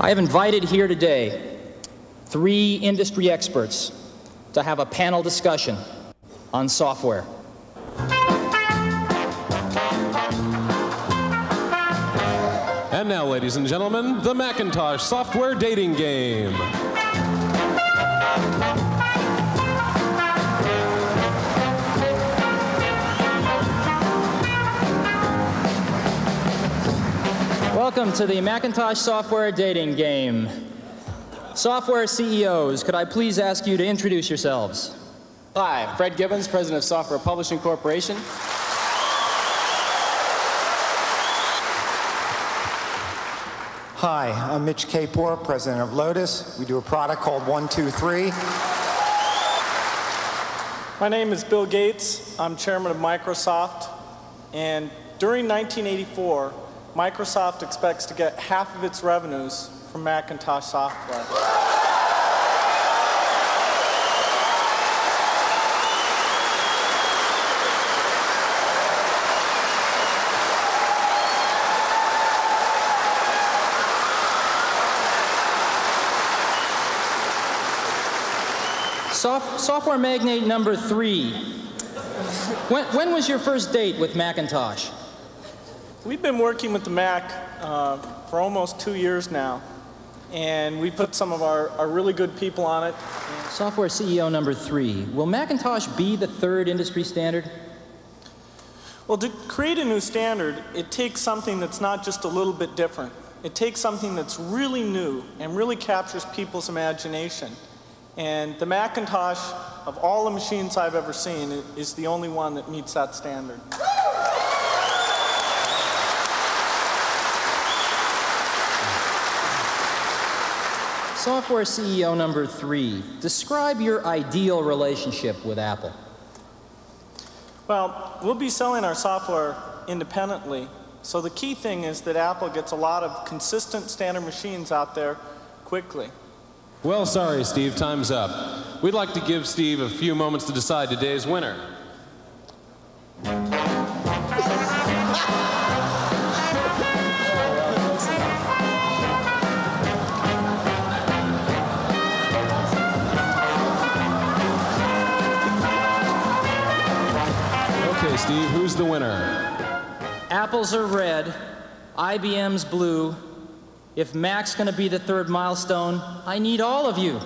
I have invited here today 3 industry experts to have a panel discussion on software. And now, ladies and gentlemen, the Macintosh software dating game. Welcome to the Macintosh software dating game. Software CEOs, could I please ask you to introduce yourselves? Hi, I'm Fred Gibbons, President of Software Publishing Corporation. Hi, I'm Mitch Kapor, President of Lotus. We do a product called 1-2-3. My name is Bill Gates. I'm Chairman of Microsoft. And during 1984, Microsoft expects to get half of its revenues from Macintosh software. Software magnate number 3. When was your first date with Macintosh? We've been working with the Mac for almost 2 years now, and we put some of our really good people on it. Software CEO number 3. Will Macintosh be the 3rd industry standard? Well, to create a new standard, it takes something that's not just a little bit different. It takes something that's really new and really captures people's imagination. And the Macintosh, of all the machines I've ever seen, is the only one that meets that standard. Software CEO number 3. Describe your ideal relationship with Apple. Well, we'll be selling our software independently. So the key thing is that Apple gets a lot of consistent standard machines out there quickly. Well, sorry, Steve, time's up. We'd like to give Steve a few moments to decide today's winner. Okay, Steve, who's the winner? Apple's are red, IBM's blue. If Mac's going to be the 3rd milestone, I need all of you.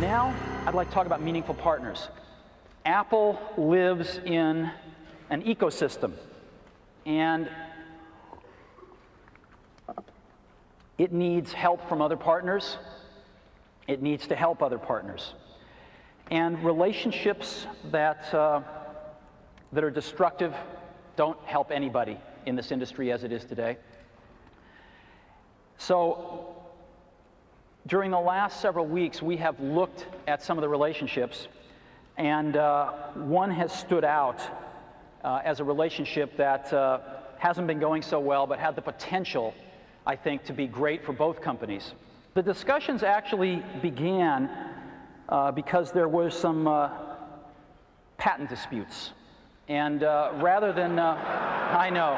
Now, I'd like to talk about meaningful partners. Apple lives in an ecosystem, and it needs help from other partners. It needs to help other partners. And relationships that are destructive don't help anybody in this industry as it is today. So, during the last several weeks, we have looked at some of the relationships, and one has stood out as a relationship that hasn't been going so well, but had the potential, I think, to be great for both companies. The discussions actually began because there were some patent disputes, and rather than, I know.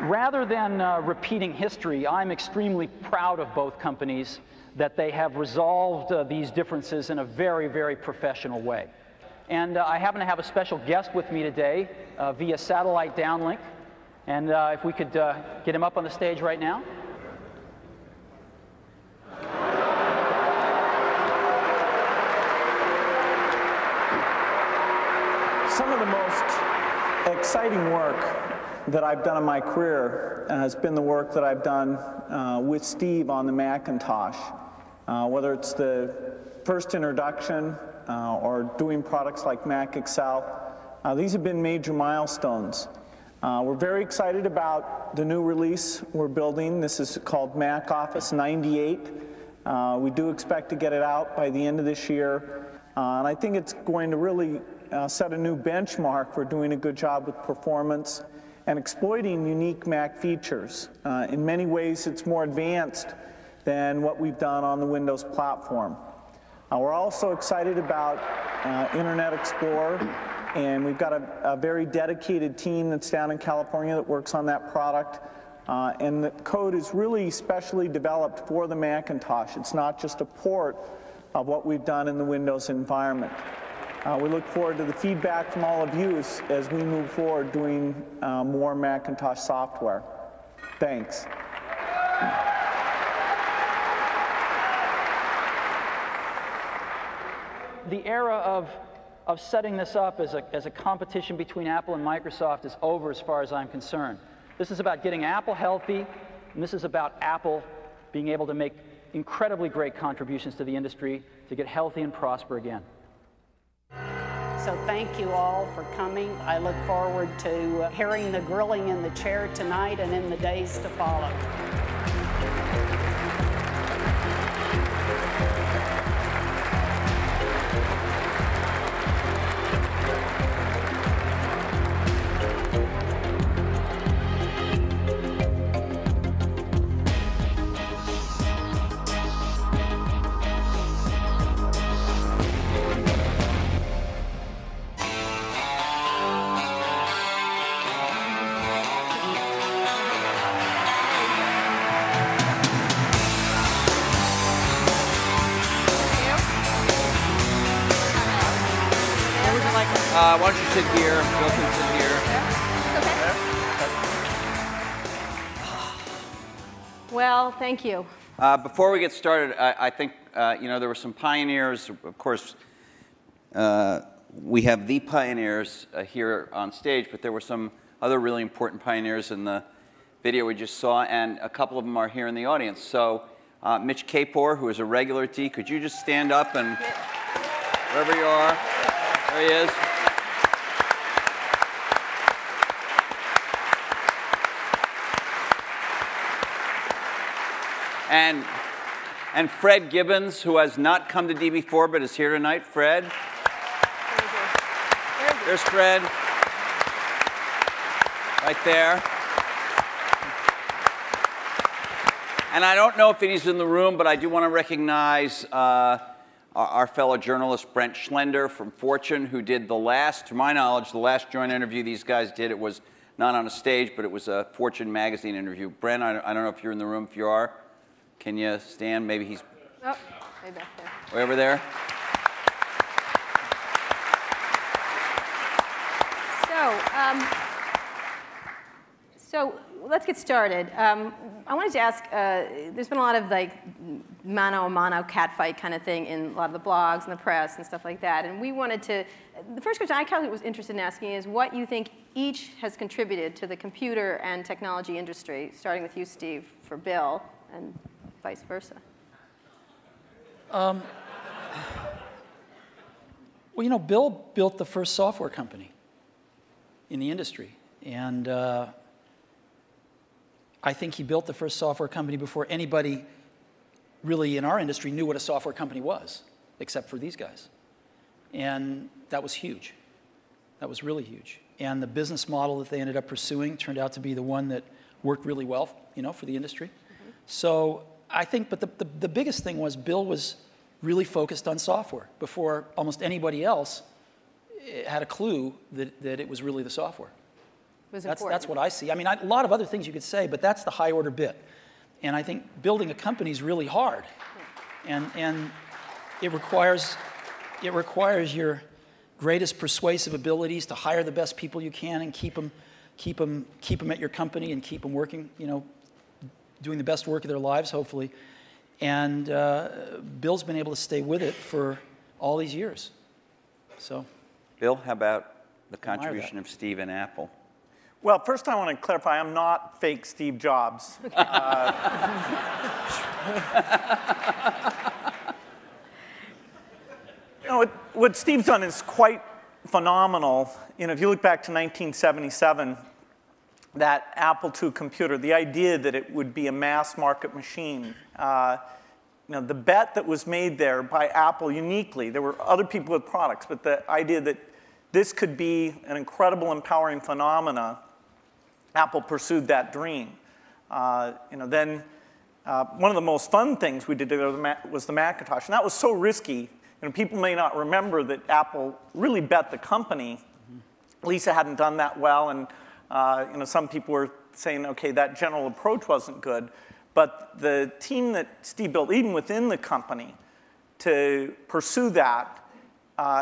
Rather than repeating history, I'm extremely proud of both companies that they have resolved these differences in a very, very professional way. And I happen to have a special guest with me today via satellite downlink. And if we could get him up on the stage right now. Some of the most exciting work that I've done in my career has been the work that I've done with Steve on the Macintosh. Whether it's the first introduction or doing products like Mac Excel. These have been major milestones. We're very excited about the new release we're building. This is called Mac Office 98. We do expect to get it out by the end of this year. And I think it's going to really set a new benchmark for doing a good job with performance and exploiting unique Mac features. In many ways, it's more advanced than what we've done on the Windows platform. We're also excited about Internet Explorer, and we've got a very dedicated team that's down in California that works on that product. And the code is really specially developed for the Macintosh. It's not just a port of what we've done in the Windows environment. We look forward to the feedback from all of you as we move forward doing more Macintosh software. Thanks. The era of setting this up as a competition between Apple and Microsoft is over as far as I'm concerned. This is about getting Apple healthy, and this is about Apple being able to make incredibly great contributions to the industry to get healthy and prosper again. So thank you all for coming. I look forward to hearing the grilling in the chair tonight and in the days to follow. Why don't you sit here? Bill can sit here. Well, thank you. Before we get started, I think you know, there were some pioneers. Of course, we have the pioneers here on stage, but there were some other really important pioneers in the video we just saw, and a couple of them are here in the audience. So, Mitch Kapor, who is a regular at D, could you just stand up and wherever you are, there he is. And Fred Gibbons, who has not come to D before but is here tonight. Fred. There's Fred. Right there. And I don't know if he's in the room, but I do want to recognize our fellow journalist, Brent Schlender from Fortune, who did the last, to my knowledge, the last joint interview these guys did. It was not on a stage, but it was a Fortune magazine interview. Brent, I don't know if you're in the room. If you are, can you stand? Maybe he's way back there. Way over there. So let's get started. I wanted to ask, there's been a lot of like mano-a-mano catfight kind of thing in a lot of the blogs and the press and stuff like that. And we wanted to, the first question I was interested in asking is what you think each has contributed to the computer and technology industry, starting with you, Steve, for Bill, and vice versa. Well, you know, Bill built the first software company in the industry. And I think he built the first software company before anybody really in our industry knew what a software company was, except for these guys. And that was huge. That was really huge. And the business model that they ended up pursuing turned out to be the one that worked really well, you know, for the industry. Mm-hmm. So I think, but the biggest thing was Bill was really focused on software before almost anybody else had a clue that it was really the software. That's what I see. I mean, a lot of other things you could say, but that's the high order bit. And I think building a company is really hard. Yeah. And it requires your greatest persuasive abilities to hire the best people you can and keep them at your company and keep them working, you know, doing the best work of their lives, hopefully. And Bill's been able to stay with it for all these years. So, Bill, how about the contribution of Steve and Apple? Well, first I want to clarify, I'm not fake Steve Jobs. what Steve's done is quite phenomenal. You know, if you look back to 1977, that Apple II computer, the idea that it would be a mass market machine, you know, the bet that was made there by Apple uniquely, there were other people with products, but the idea that this could be an incredible, empowering phenomena, Apple pursued that dream. You know, then one of the most fun things we did was the Macintosh, and that was so risky. You know, people may not remember that Apple really bet the company. Lisa hadn't done that well, and you know, some people were saying, okay, that general approach wasn't good. But the team that Steve built, even within the company, to pursue that,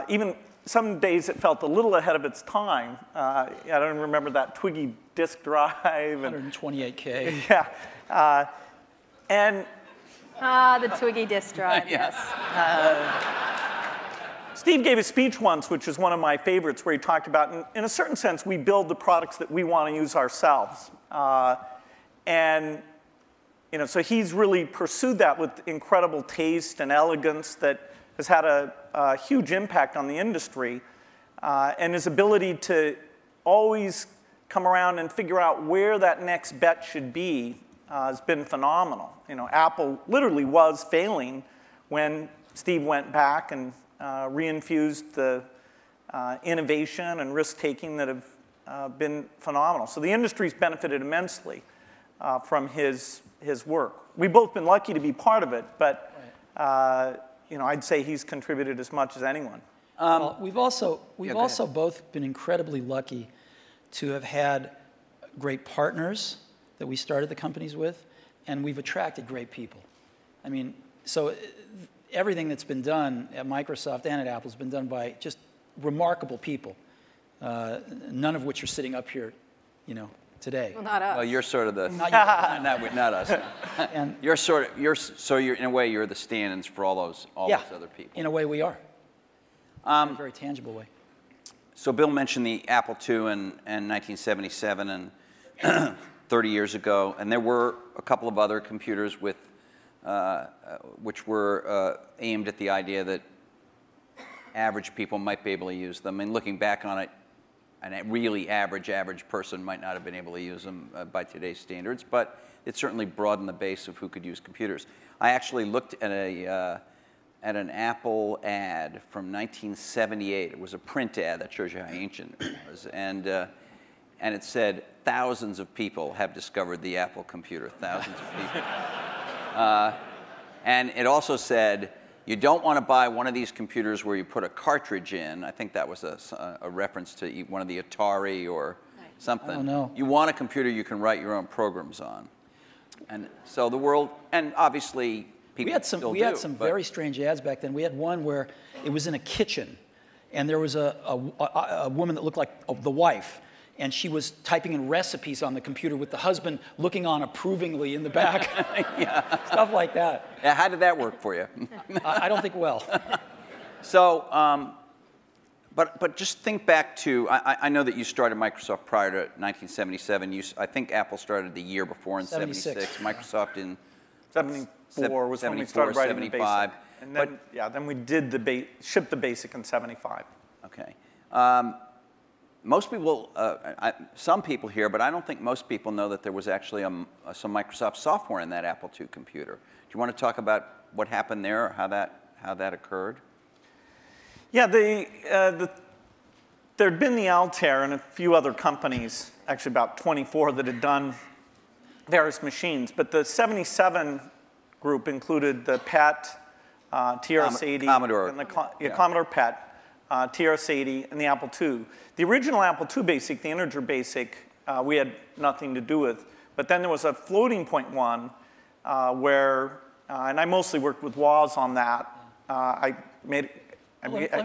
even some days it felt a little ahead of its time. I don't remember that Twiggy disk drive. 128K. Yeah. And the Twiggy disk drive, yes. Steve gave a speech once, which is one of my favorites, where he talked about, in a certain sense, we build the products that we want to use ourselves. And you know, so he's really pursued that with incredible taste and elegance that has had a huge impact on the industry. And his ability to always come around and figure out where that next bet should be has been phenomenal. You know, Apple literally was failing when Steve went back and reinfused the innovation and risk-taking that have been phenomenal. So the industry's benefited immensely from his work. We've both been lucky to be part of it, but you know, I'd say he's contributed as much as anyone. Well, we've also both been incredibly lucky to have had great partners that we started the companies with, and we've attracted great people. I mean, so everything that's been done at Microsoft and at Apple has been done by just remarkable people, none of which are sitting up here, you know, today. Well, not us. Well, you're sort of the not us. And so you're in a way you're the stand-ins for all those other people. In a way we are. In a very tangible way. So Bill mentioned the Apple II in 1977 and 30 years ago, and there were a couple of other computers with which were aimed at the idea that average people might be able to use them. And looking back on it, a really average person might not have been able to use them by today's standards, but it certainly broadened the base of who could use computers. I actually looked at an Apple ad from 1978. It was a print ad that shows you how ancient it was, and it said thousands of people have discovered the Apple computer. Thousands of people. And it also said, you don't want to buy one of these computers where you put a cartridge in. I think that was a reference to one of the Atari or something. Oh, no. You want a computer you can write your own programs on. And so the world, and obviously people we had some very strange ads back then. We had one where it was in a kitchen, and there was a woman that looked like the wife, and she was typing in recipes on the computer with the husband looking on approvingly in the back. Yeah. Stuff like that. Yeah, how did that work for you? I don't think well. So, but just think back to, I know that you started Microsoft prior to 1977. I think Apple started the year before in 76. Microsoft in 74 was when we started writing 75. the basic. And then, then we did shipped the basic in 75. Okay. Most people, some people here, but I don't think most people know that there was actually some Microsoft software in that Apple II computer. Do you want to talk about what happened there, or how that occurred? Yeah, there'd been the Altair and a few other companies, actually about 24, that had done various machines. But the 77 group included the PET, TRS-80, Commodore, and the Commodore PET. TRS-80, and the Apple II. The original Apple II BASIC, the integer BASIC, we had nothing to do with. But then there was a floating point one where, and I mostly worked with Woz on that. Let me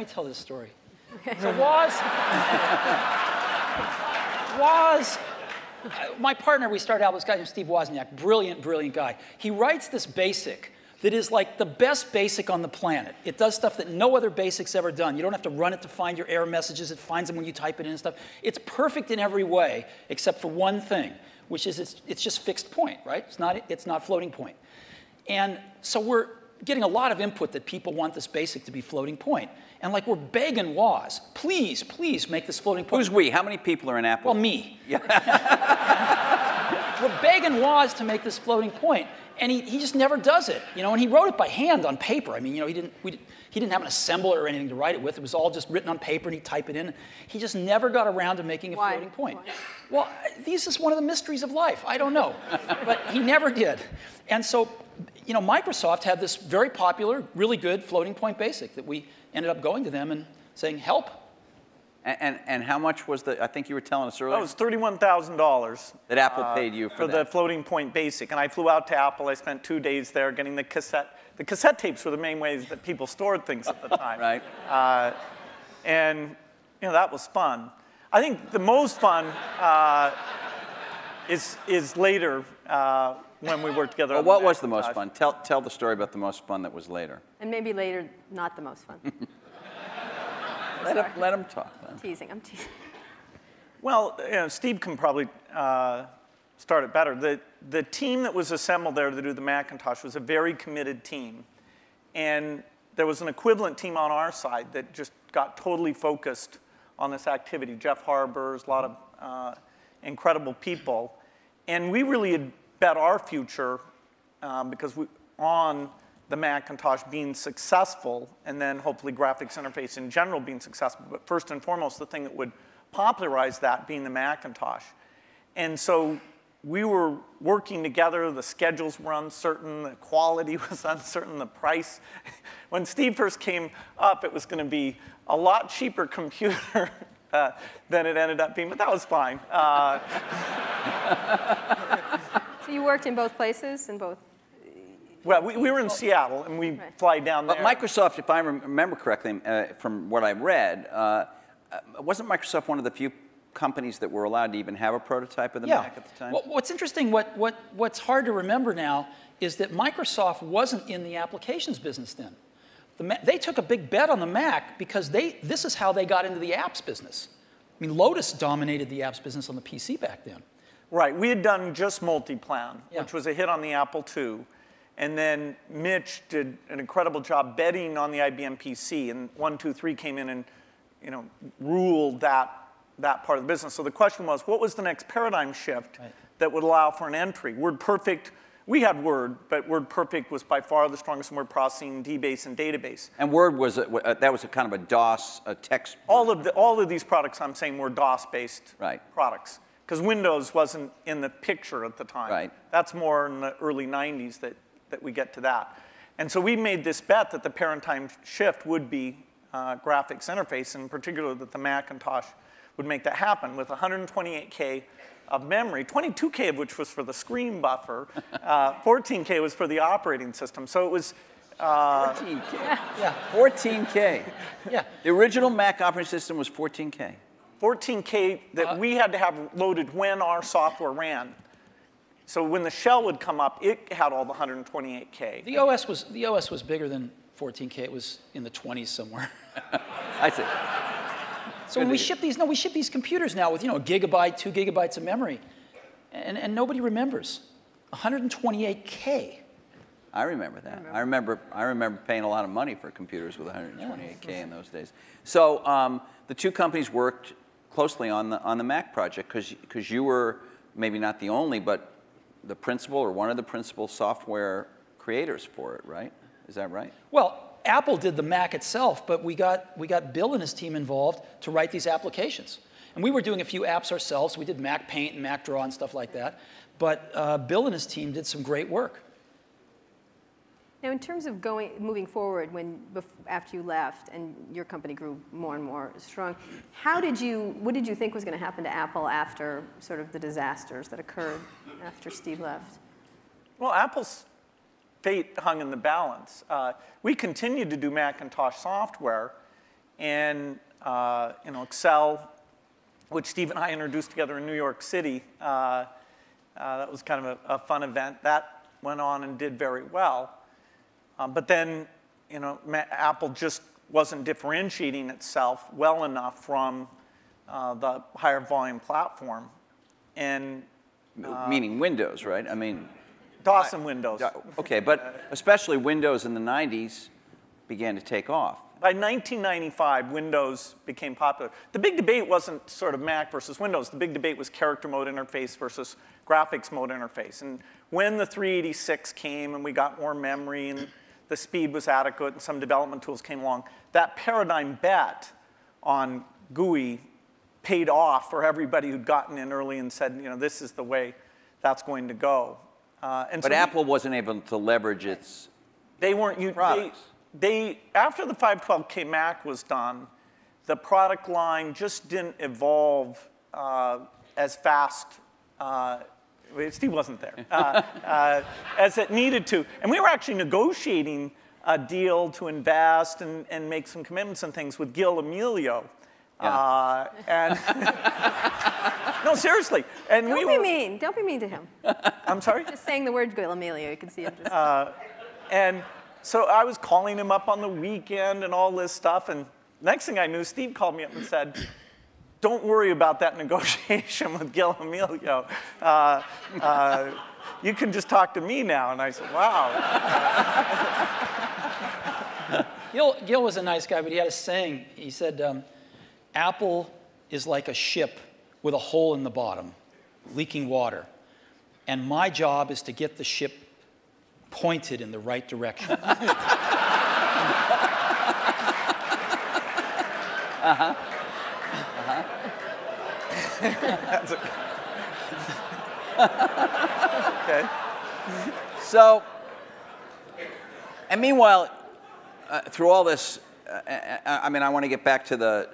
tell this story. Okay. So Woz, my partner, we started out with this guy named Steve Wozniak, brilliant, brilliant guy. He writes this BASIC that is like the best BASIC on the planet. It does stuff that no other BASIC's ever done. You don't have to run it to find your error messages. It finds them when you type it in and stuff. It's perfect in every way, except for one thing, which is it's just fixed point, right? It's not floating point. And so getting a lot of input that people want this BASIC to be floating point. And like we're begging Woz, please, please make this floating point. Who's we? How many people are in Apple? Well, me. Yeah. We're begging Woz to make this floating point, and he just never does it. You know, and he wrote it by hand on paper. I mean, you know, he didn't have an assembler or anything to write it with. It was all just written on paper, and he'd type it in. He just never got around to making a floating point. Why? Well, this is one of the mysteries of life. I don't know, but he never did. And so, you know, Microsoft had this very popular, really good floating point BASIC that we ended up going to them and saying, help. And how much was the, I think you were telling us earlier? That was $31,000. That Apple paid you for that. the floating point BASIC. And I flew out to Apple. I spent 2 days there getting the cassette. The cassette tapes were the main ways that people stored things at the time. Right. And, you know, that was fun. I think the most fun is later when we worked together. Well, what was the most fun? Tell the story about the most fun that was later. And maybe later, not the most fun. Let him talk. I'm teasing. Well, you know, Steve can probably start it better. The team that was assembled there to do the Macintosh was a very committed team. And there was an equivalent team on our side that just got totally focused on this activity. Jeff Harbers, a lot of incredible people. And we really had bet our future because on the Macintosh being successful, and then hopefully graphics interface in general being successful, but first and foremost, the thing that would popularize that being the Macintosh. And so we were working together, the schedules were uncertain, the quality was uncertain, the price. When Steve first came up, it was going to be a lot cheaper computer than it ended up being, but that was fine. So you worked in both places, in both? Well, we were in Seattle, and we fly down there. But Microsoft, if I remember correctly, from what I read, wasn't Microsoft one of the few companies that were allowed to even have a prototype of the Mac at the time? Well, what's interesting, what's hard to remember now, is that Microsoft wasn't in the applications business then. They took a big bet on the Mac because this is how they got into the apps business. I mean, Lotus dominated the apps business on the PC back then. Right. We had done just Multiplan, which was a hit on the Apple II. And then Mitch did an incredible job betting on the IBM PC, and 123 came in and, you know, ruled that part of the business. So the question was, what was the next paradigm shift that would allow for an entry? WordPerfect, we had Word, but WordPerfect was by far the strongest in word processing, DBase, and database. And Word was that was a kind of a DOS, a text. All of these products I'm saying were DOS-based products, because Windows wasn't in the picture at the time. Right. That's more in the early 90s that we get to that. And so we made this bet that the paradigm shift would be graphics interface, and in particular that the Macintosh would make that happen with 128K of memory, 22K of which was for the screen buffer, 14K was for the operating system. So it was 14K. Yeah, 14K. Yeah. The original Mac operating system was 14K. 14K that we had to have loaded when our software ran. So when the shell would come up, it had all the 128K. The OS was bigger than 14K. It was in the 20s somewhere. I see. So when we ship these computers now with, you know, a gigabyte, 2 gigabytes of memory, and nobody remembers. 128K. I remember that. I remember paying a lot of money for computers with 128K in those days. So the two companies worked closely on the Mac project because you were maybe not the only, but the principal or one of the principal software creators for it, right? Is that right? Well, Apple did the Mac itself, but we got Bill and his team involved to write these applications. And we were doing a few apps ourselves. We did Mac Paint and Mac Draw and stuff like that. But Bill and his team did some great work. Now, in terms of moving forward, after you left and your company grew more and more strong, what did you think was going to happen to Apple after sort of the disasters that occurred after Steve left? Well, Apple's fate hung in the balance. We continued to do Macintosh software, and you know, Excel, which Steve and I introduced together in New York City. That was kind of a fun event. That went on and did very well. But then, you know, Apple just wasn't differentiating itself well enough from the higher volume platform. And meaning Windows, right? I mean, DOS and Windows. Okay, but especially Windows in the 90s began to take off. By 1995, Windows became popular. The big debate wasn't sort of Mac versus Windows. The big debate was character mode interface versus graphics mode interface. And when the 386 came and we got more memory and the speed was adequate and some development tools came along, that paradigm bet on GUI paid off for everybody who'd gotten in early and said, you know, this is the way that's going to go. But so Apple wasn't able to leverage its products. After the 512K Mac was done, the product line just didn't evolve as fast. Steve wasn't there, as it needed to. And we were actually negotiating a deal to invest and make some commitments and things with Gil Amelio. Yeah. No, seriously. And Don't be mean. Don't be mean to him. I'm sorry? Just saying the word Gil Amelio, you can see him just. And so I was calling him up on the weekend and all this stuff. And next thing I knew, Steve called me up and said, don't worry about that negotiation with Gil Amelio. You can just talk to me now. And I said, wow. Gil was a nice guy, but he had a saying. He said, Apple is like a ship with a hole in the bottom, leaking water. And my job is to get the ship pointed in the right direction. Okay. So, and meanwhile, through all this, I mean, I want to get back to the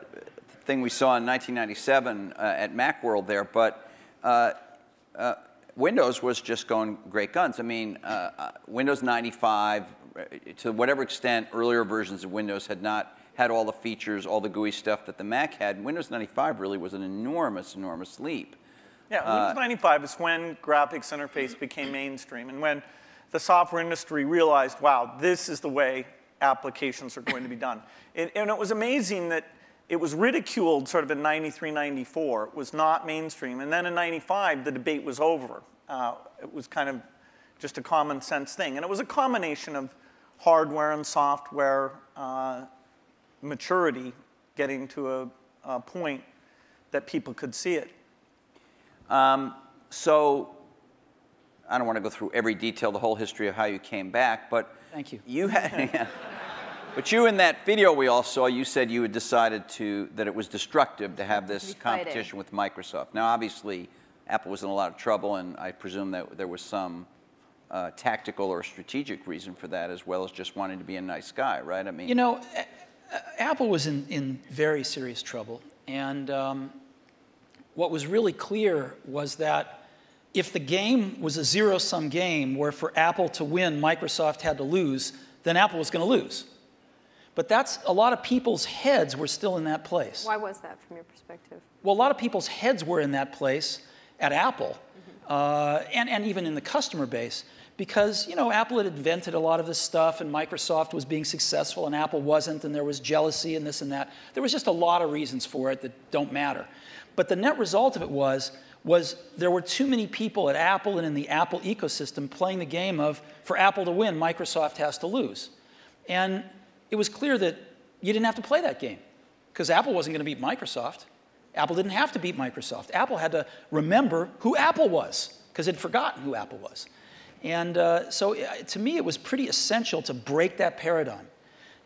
thing we saw in 1997 at Macworld there, but Windows was just going great guns. I mean, Windows 95, to whatever extent earlier versions of Windows had not had all the features, all the GUI stuff that the Mac had, Windows 95 really was an enormous, enormous leap. Yeah, Windows 95 is when graphics interface became mainstream and when the software industry realized, wow, this is the way applications are going to be done. And it was amazing that it was ridiculed sort of in 93, 94. It was not mainstream. And then in 95, the debate was over. It was kind of just a common sense thing. And it was a combination of hardware and software maturity getting to a point that people could see it. So I don't want to go through every detail, the whole history of how you came back, but thank you. You had, but you in that video we all saw, you said you had decided that it was destructive to have this competition with Microsoft. Now, obviously, Apple was in a lot of trouble, and I presume that there was some tactical or strategic reason for that, as well as just wanting to be a nice guy, right? I mean, you know, Apple was in very serious trouble, and what was really clear was that if the game was a zero-sum game where for Apple to win, Microsoft had to lose, then Apple was going to lose. But that's, a lot of people's heads were still in that place. Why was that from your perspective? Well, a lot of people's heads were in that place at Apple, and even in the customer base, because, you know, Apple had invented a lot of this stuff, and Microsoft was being successful, and Apple wasn't, and there was jealousy and this and that. There was just a lot of reasons for it that don't matter. But the net result of it was there were too many people at Apple and in the Apple ecosystem playing the game of, for Apple to win, Microsoft has to lose. And it was clear that you didn't have to play that game, because Apple wasn't going to beat Microsoft. Apple didn't have to beat Microsoft. Apple had to remember who Apple was, because it had forgotten who Apple was. And so to me, it was pretty essential to break that paradigm.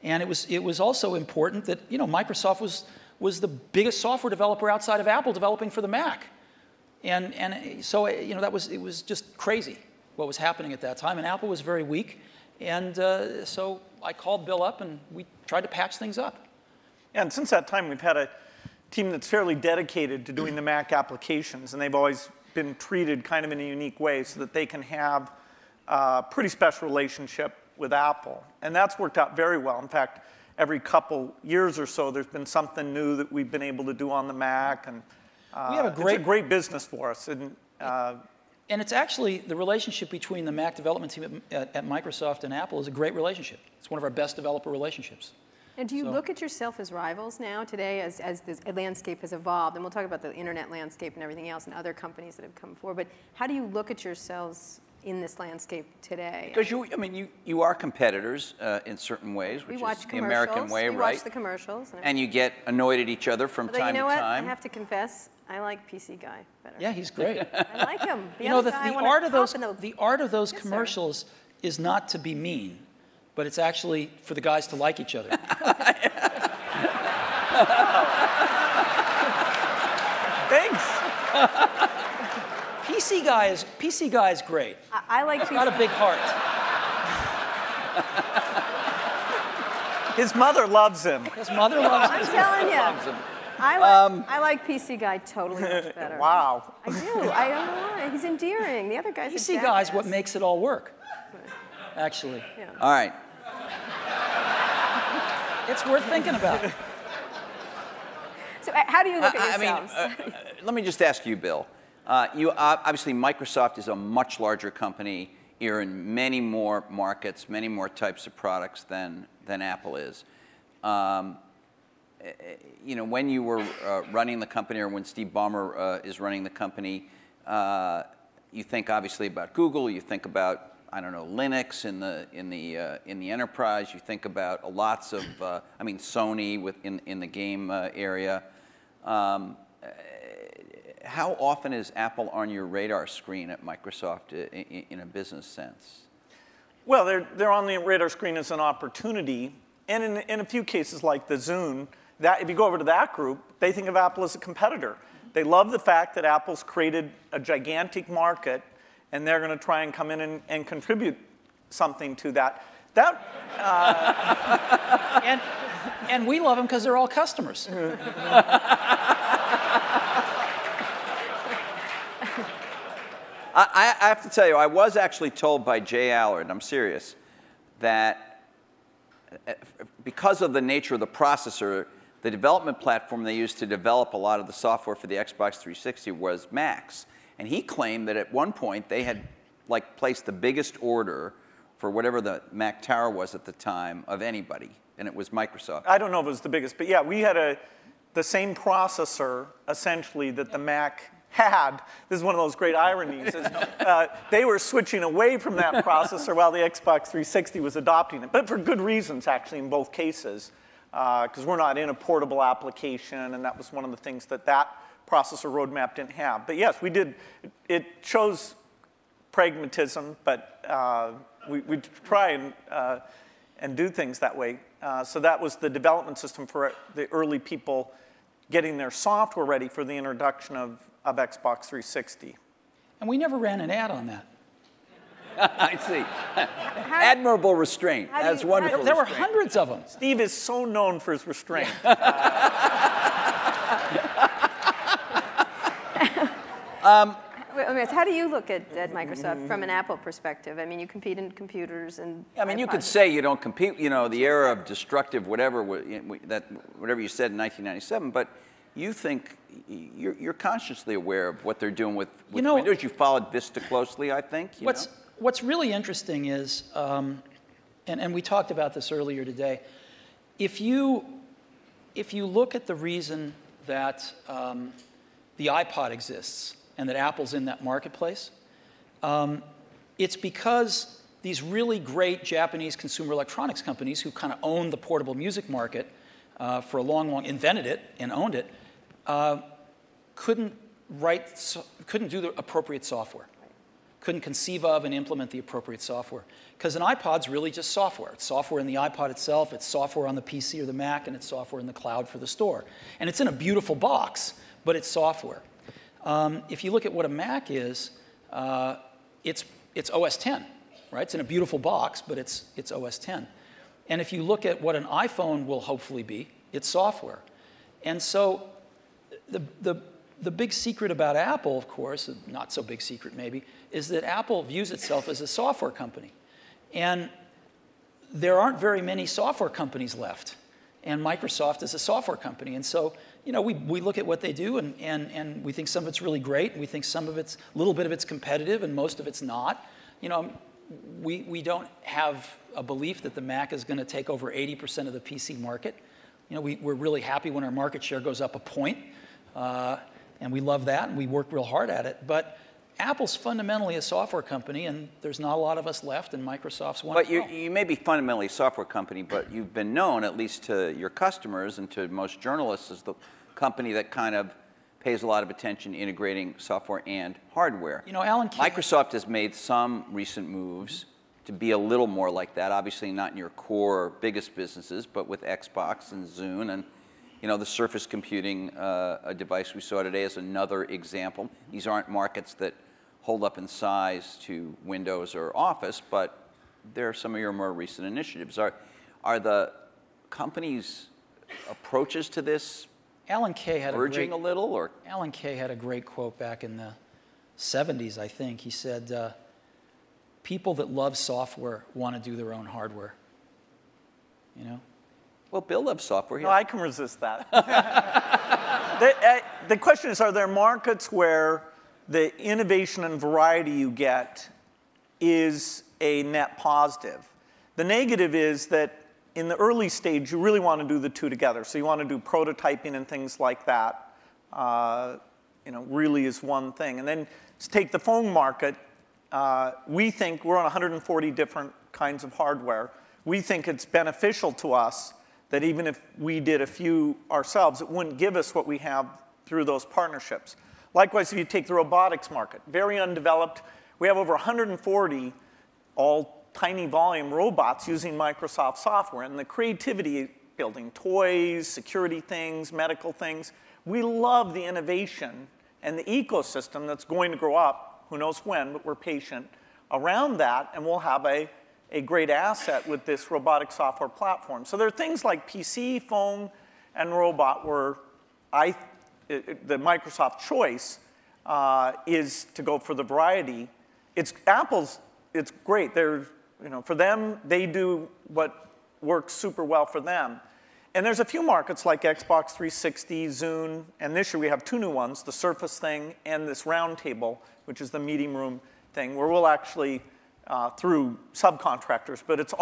And it was also important that, you know, Microsoft was the biggest software developer outside of Apple developing for the Mac. And so, you know, it was just crazy what was happening at that time. And Apple was very weak. And so I called Bill up, and we tried to patch things up. Yeah, and since that time, we've had a team that's fairly dedicated to doing the Mac applications. And they've always been treated kind of in a unique way so that they can have a pretty special relationship with Apple. And that's worked out very well. In fact, every couple years or so, there's been something new that we've been able to do on the Mac. And it's a great business for us. And it's actually, the relationship between the Mac development team at Microsoft and Apple is a great relationship. It's one of our best developer relationships. And do you look at yourself as rivals now today as the landscape has evolved? And we'll talk about the internet landscape and everything else and other companies that have come forward. But how do you look at yourselves in this landscape today. Because you are competitors in certain ways, which is the American way, right? We watch the commercials. And you get annoyed at each other from time to time. I have to confess, I like PC Guy better. Yeah, he's great. I like him. The art of those commercials is not to be mean, but it's actually for the guys to like each other. Thanks. PC Guy is great. I like PC. He's got a big heart. His mother loves him. His mother loves him. I'm telling you. I like PC Guy totally much better. Wow. I do. I don't know why. He's endearing. The other guy's a PC Guy's what makes it all work, actually. Yeah. All right. It's worth thinking about. So how do you look at yourselves? Let me just ask you, Bill. Obviously, Microsoft is a much larger company. You're in many more markets, many more types of products than Apple is. When you were running the company, or when Steve Ballmer is running the company, you think obviously about Google. You think about, I don't know, Linux in the enterprise. You think about lots of, Sony in the game area. How often is Apple on your radar screen at Microsoft in a business sense? Well, they're on the radar screen as an opportunity, and in a few cases like the Zune, that if you go over to that group, they think of Apple as a competitor. They love the fact that Apple's created a gigantic market, and they're going to try and come in and contribute something to that. And we love them because they're all customers. I have to tell you, I was actually told by Jay Allard, I'm serious, that because of the nature of the processor, the development platform they used to develop a lot of the software for the Xbox 360 was Macs. And he claimed that at one point they had placed the biggest order for whatever the Mac Tower was at the time of anybody, and it was Microsoft. I don't know if it was the biggest, but yeah, we had the same processor, essentially, that the Mac had. This is one of those great ironies. They were switching away from that processor while the Xbox 360 was adopting it, but for good reasons, actually, in both cases, because we're not in a portable application, and that was one of the things that processor roadmap didn't have. But yes, we did. It shows pragmatism, but we try and do things that way. So that was the development system for the early people getting their software ready for the introduction of Xbox 360. And we never ran an ad on that. I see. Admirable restraint. That's wonderful. There were hundreds of them. Steve is so known for his restraint. How do you look at Microsoft from an Apple perspective? I mean, you compete in computers and. You could say you don't compete. The era of destructive whatever whatever you said in 1997, but you think you're consciously aware of what they're doing with Windows. You followed Vista closely, I think. What's really interesting is, and we talked about this earlier today. If you look at the reason that the iPod exists and that Apple's in that marketplace, it's because these really great Japanese consumer electronics companies who kind of owned the portable music market for a long, invented it and owned it, couldn't do the appropriate software, couldn't conceive of and implement the appropriate software. Because an iPod's really just software. It's software in the iPod itself, it's software on the PC or the Mac, and it's software in the cloud for the store. And it's in a beautiful box, but it's software. If you look at what a Mac is, it's OS X, right? It's in a beautiful box, but it's OS X. And if you look at what an iPhone will hopefully be, it's software. And so the big secret about Apple, of course, not so big secret maybe, is that Apple views itself as a software company. And there aren't very many software companies left. And Microsoft is a software company. And so, we look at what they do, and we think some of it's really great, and we think some of it's, a little bit of it's competitive, and most of it's not. We don't have a belief that the Mac is going to take over 80% of the PC market. We're really happy when our market share goes up a point, and we love that, and we work real hard at it. But Apple's fundamentally a software company, and there's not a lot of us left, and Microsoft's one. But you may be fundamentally a software company, but you've been known, at least to your customers and to most journalists, as the company that kind of pays a lot of attention to integrating software and hardware. You know, Alan Kay, Microsoft has made some recent moves to be a little more like that. Obviously not in your core biggest businesses, but with Xbox and Zune and the Surface Computing a device we saw today is another example. These aren't markets that hold up in size to Windows or Office, but they're some of your more recent initiatives. Are the company's approaches to this Alan Kay had urging a little, or? Alan Kay had a great quote back in the 70s, I think. He said, people that love software want to do their own hardware. You know? Well, Bill loves software. No, I can resist that. The question is, are there markets where the innovation and variety you get is a net positive? The negative is that in the early stage, you really want to do the two together. So you want to do prototyping and things like that, really is one thing. And then to take the phone market, we think we're on 140 different kinds of hardware. We think it's beneficial to us that even if we did a few ourselves, it wouldn't give us what we have through those partnerships. Likewise, if you take the robotics market, very undeveloped. We have over 140 all tiny volume robots using Microsoft software, and the creativity, building toys, security things, medical things. We love the innovation and the ecosystem that's going to grow up, who knows when, but we're patient around that, and we'll have a great asset with this robotic software platform. So there are things like PC, phone, and robot where the Microsoft choice is to go for the variety. It's great. For them, they do what works super well for them. And there's a few markets like Xbox 360, Zune, and this year we have two new ones, the Surface thing and this Roundtable, which is the meeting room thing, where we'll actually, through subcontractors, but it's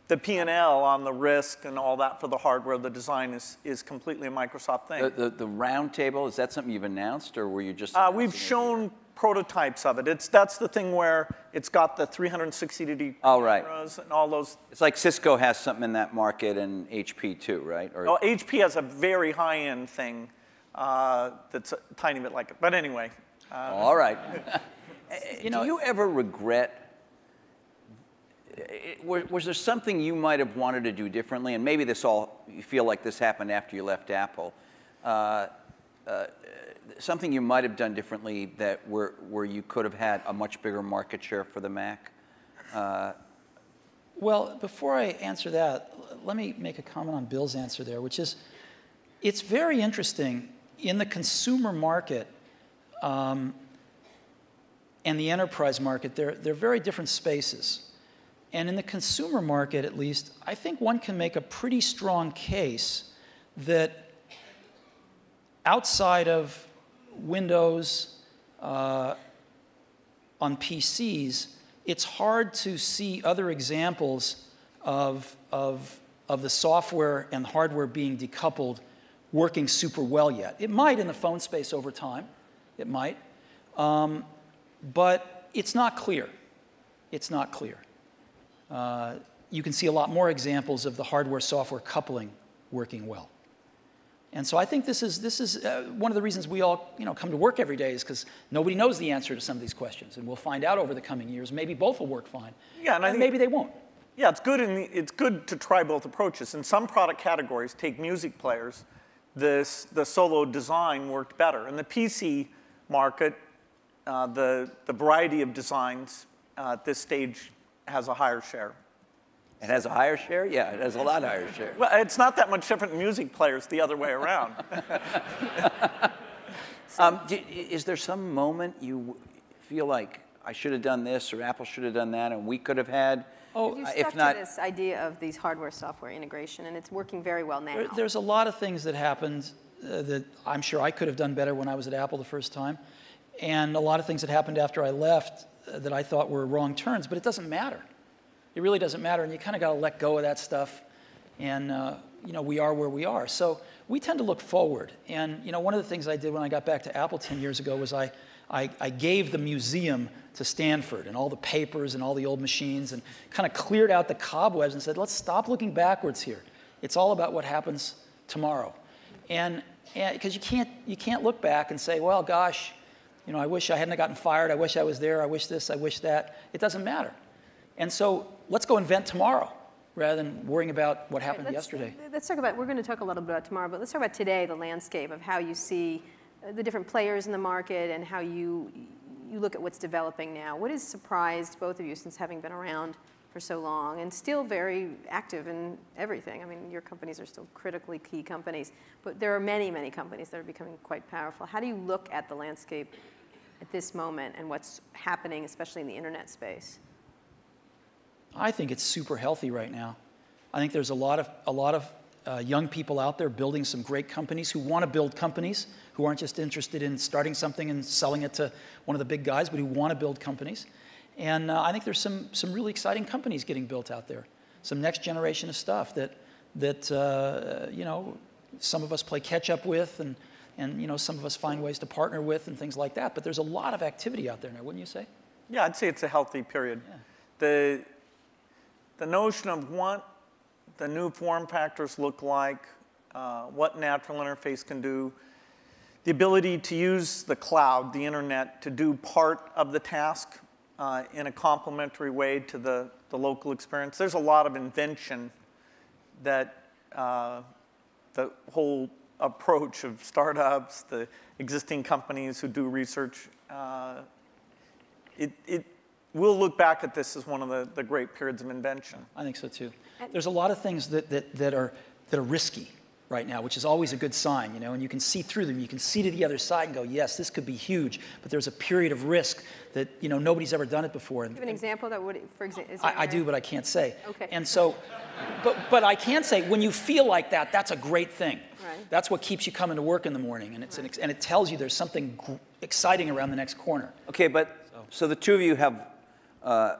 the P&L on the risk and all that for the hardware, the design is completely a Microsoft thing. The Roundtable, is that something you've announced, or were you just we've shown prototypes of it. That's the thing where it's got the 360-degree cameras and all those. It's like Cisco has something in that market, and HP too, right? No, HP has a very high-end thing that's a tiny bit like it. But anyway. All right. Do you ever regret? Was there something you might have wanted to do differently? And maybe you feel like this happened after you left Apple. Something you might have done differently where you could have had a much bigger market share for the Mac? Well, before I answer that, let me make a comment on Bill's answer there, which is, it's very interesting in the consumer market and the enterprise market. They're very different spaces. And in the consumer market, at least, I think one can make a pretty strong case that outside of Windows on PCs, it's hard to see other examples of the software and hardware being decoupled working super well yet. It might in the phone space over time. It might. But it's not clear. It's not clear. You can see a lot more examples of the hardware-software coupling working well. And so I think this is one of the reasons we all come to work every day, is because nobody knows the answer to some of these questions, and we'll find out over the coming years. Maybe both will work fine. Yeah, and I think maybe they won't. Yeah, it's good to try both approaches. In some product categories, take music players, the solo design worked better. In the PC market, the variety of designs at this stage has a higher share. It has a higher share? Yeah, it has a lot higher share. Well, it's not that much different in music players the other way around. Is there some moment you feel like I should have done this or Apple should have done that and we could have had? Oh, you stuck to this idea of these hardware-software integration, and it's working very well now. There's a lot of things that happened that I'm sure I could have done better when I was at Apple the first time, and a lot of things that happened after I left that I thought were wrong turns, but it doesn't matter. It really doesn't matter, and you kind of got to let go of that stuff, and we are where we are. So we tend to look forward, and one of the things I did when I got back to Apple 10 years ago was I I gave the museum to Stanford and all the papers and all the old machines and kind of cleared out the cobwebs and said, let's stop looking backwards here. It's all about what happens tomorrow. And because you can't look back and say, well, gosh, you know, I wish I hadn't gotten fired. I wish I was there. I wish this. I wish that. It doesn't matter. And so let's go invent tomorrow rather than worrying about what happened yesterday. Let's talk about, we're going to talk a little bit about tomorrow, but let's talk about today, the landscape of how you see the different players in the market and how you look at what's developing now. What has surprised both of you since having been around for so long and still very active in everything? I mean, your companies are still critically key companies, but there are many, many companies that are becoming quite powerful. How do you look at the landscape at this moment and what's happening, especially in the internet space? I think it's super healthy right now. I think there's a lot of young people out there building some great companies who want to build companies, who aren't just interested in starting something and selling it to one of the big guys, but who want to build companies. And I think there's some really exciting companies getting built out there. Some next generation of stuff that you know, some of us play catch up with, and you know, some of us find ways to partner with and things like that. But there's a lot of activity out there now, wouldn't you say? Yeah, I'd say it's a healthy period. Yeah. The notion of what the new form factors look like, what natural interface can do, the ability to use the cloud, the internet, to do part of the task in a complementary way to the local experience. There's a lot of invention that the whole approach of startups, the existing companies who do research, we'll look back at this as one of the great periods of invention. I think so too. There's a lot of things that are risky right now, which is always a good sign, you know, and you can see through them. You can see to the other side and go, yes, this could be huge, but there's a period of risk that, you know, nobody's ever done it before. Do you have an example that would, for example? I do, but I can't say. Okay. And so, but I can say, when you feel like that, that's a great thing. Right. That's what keeps you coming to work in the morning, and and it tells you there's something exciting around the next corner. Okay, but so the two of you have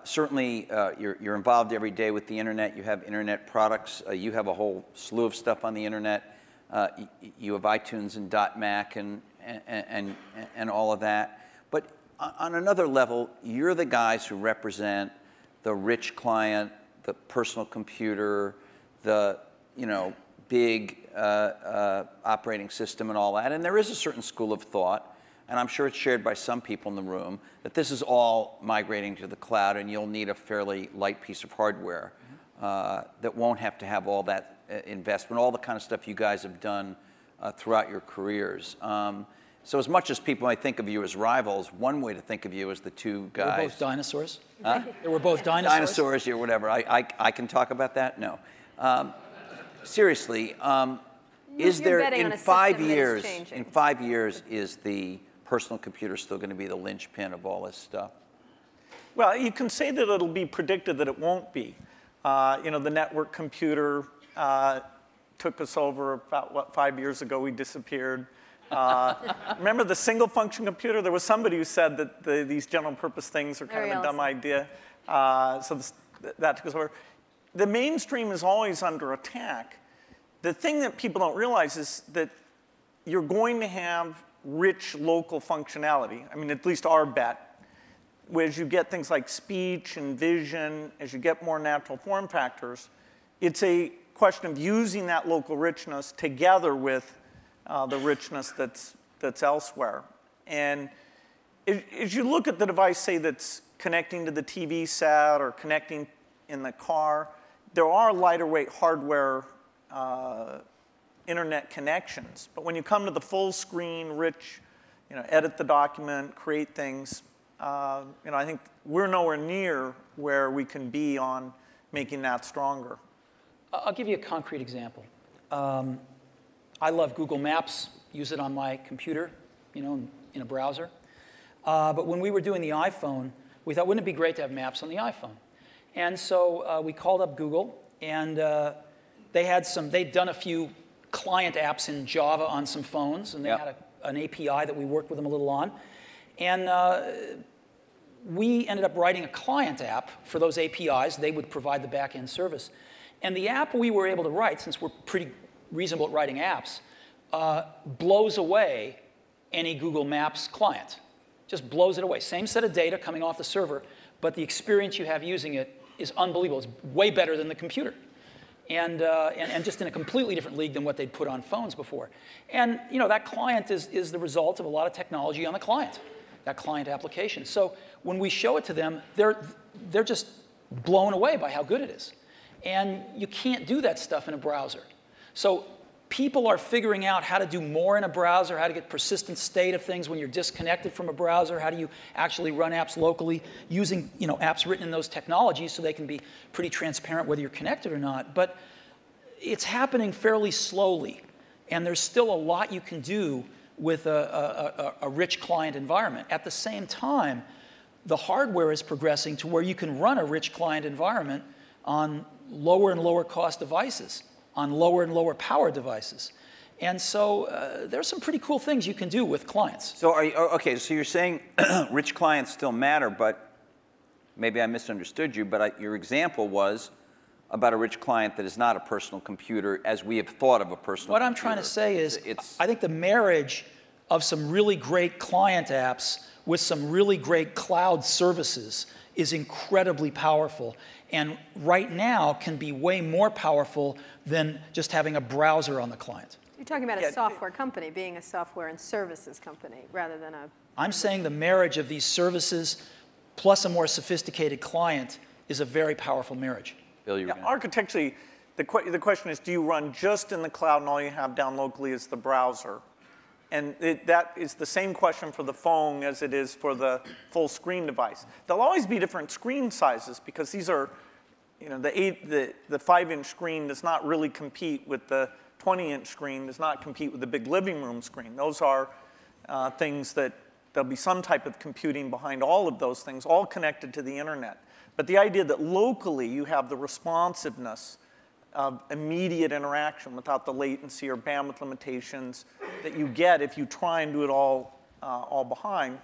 certainly you're involved every day with the internet. You have internet products. You have a whole slew of stuff on the internet. You have iTunes and .Mac and all of that. But on another level, you're the guys who represent the rich client, the personal computer, the big operating system and all that. And there is a certain school of thought, and I'm sure it's shared by some people in the room, that this is all migrating to the cloud and you'll need a fairly light piece of hardware that won't have to have all that investment, all the kind of stuff you guys have done throughout your careers. So as much as people might think of you as rivals, one way to think of you as the two guys. We're both dinosaurs. Huh? They were both dinosaurs. Dinosaurs or whatever. I can talk about that? No. Seriously, is there in 5 years? In 5 years, is the personal computer still going to be the linchpin of all this stuff? Well, you can say that it'll be predicted that it won't be. The network computer took us over about, 5 years ago, we disappeared. Remember the single function computer? There was somebody who said that these general purpose things are kind of a dumb idea. So that took us over. The mainstream is always under attack. The thing that people don't realize is that you're going to have rich local functionality. I mean, at least our bet. As you get things like speech and vision, as you get more natural form factors, it's a question of using that local richness together with the richness that's elsewhere. And as you look at the device, say, that's connecting to the TV set or connecting in the car, there are lighter weight hardware internet connections. But when you come to the full screen, rich, edit the document, create things, I think we're nowhere near where we can be on making that stronger. I'll give you a concrete example. I love Google Maps, use it on my computer, in a browser. But when we were doing the iPhone, we thought, wouldn't it be great to have maps on the iPhone? And so we called up Google, and they'd done a few client apps in Java on some phones, and they had an API that we worked with them a little on. And we ended up writing a client app for those APIs. They would provide the back-end service. And the app we were able to write, since we're pretty reasonable at writing apps, blows away any Google Maps client. Just blows it away. Same set of data coming off the server, but the experience you have using it is unbelievable. It's way better than the computer. And just in a completely different league than what they'd put on phones before. And that client is the result of a lot of technology on the client, that client application. So when we show it to them, they're just blown away by how good it is. And you can't do that stuff in a browser. So people are figuring out how to do more in a browser, how to get persistent state of things when you're disconnected from a browser, how do you actually run apps locally using apps written in those technologies so they can be pretty transparent whether you're connected or not. But it's happening fairly slowly, and there's still a lot you can do with a rich client environment. At the same time, the hardware is progressing to where you can run a rich client environment on lower and lower cost devices, on lower and lower power devices. And so there's some pretty cool things you can do with clients. So okay, so you're saying rich clients still matter, but maybe I misunderstood you, but your example was about a rich client that is not a personal computer as we have thought of a personal computer. What I'm trying to say is I think the marriage of some really great client apps with some really great cloud services is incredibly powerful, and right now can be way more powerful than just having a browser on the client. You're talking about a software company being a software and services company rather than a... I'm saying the marriage of these services plus a more sophisticated client is a very powerful marriage. Bill, you were architecturally, the question is, do you run just in the cloud and all you have down locally is the browser? And that is the same question for the phone as it is for the full screen device. There'll always be different screen sizes because these are, the 5-inch screen does not really compete with the 20-inch screen, does not compete with the big living room screen. Those are things that there'll be some type of computing behind all of those things, all connected to the internet. But the idea that locally you have the responsiveness of immediate interaction without the latency or bandwidth limitations that you get if you try and do it all behind,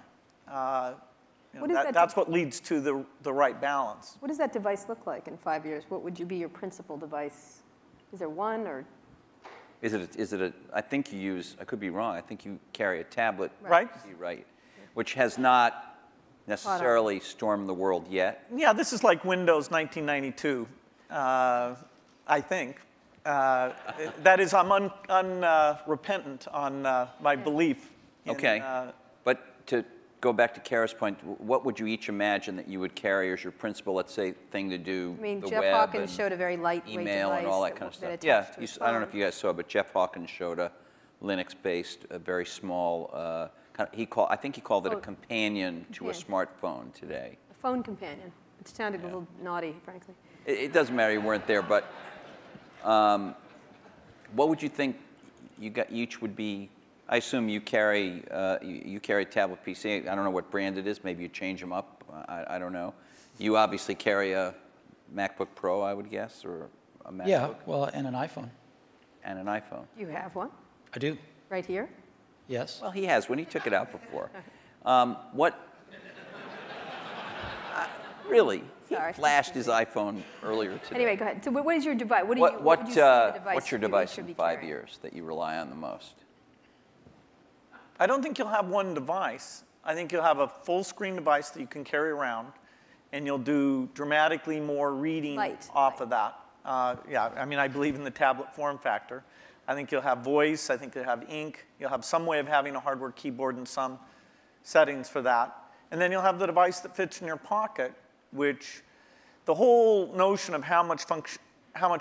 that's what leads to the right balance. What does that device look like in 5 years? What would be your principal device? Is there one or? Is it a, I think you use, I could be wrong, I think you carry a tablet. Right. Right. Which has not necessarily stormed the world yet. Yeah, this is like Windows 1992, I think. That is, I'm unrepentant on my belief. Okay, but to go back to Kara's point, what would you each imagine that you would carry as your principal, let's say, thing to do? I mean, the Jeff web Hawkins showed a very lightweight email device and all that kind of stuff. Yeah, I don't know if you guys saw, but Jeff Hawkins showed a Linux-based, a very small, I think he called it a companion to a smartphone today. A phone companion. It sounded a little naughty, frankly. It doesn't matter, you weren't there, but what would you think you each would be? I assume you carry a tablet PC. I don't know what brand it is. Maybe you change them up. I don't know. You obviously carry a MacBook Pro, I would guess, or a MacBook. Yeah, well, and an iPhone. And an iPhone. You have one? I do. Right here? Yes. Well, he has one. He took it out before. Really? Sorry. He flashed his iPhone earlier today. Anyway, go ahead. So what is your device? What would you say the device what's your you device should in be 5 carrying? years that you rely on the most? I don't think you'll have one device. I think you'll have a full screen device that you can carry around, and you'll do dramatically more reading off of that. Yeah, I mean, I believe in the tablet form factor. I think you'll have voice. I think you'll have ink. You'll have some way of having a hardware keyboard and some settings for that. And then you'll have the device that fits in your pocket, which the whole notion of how much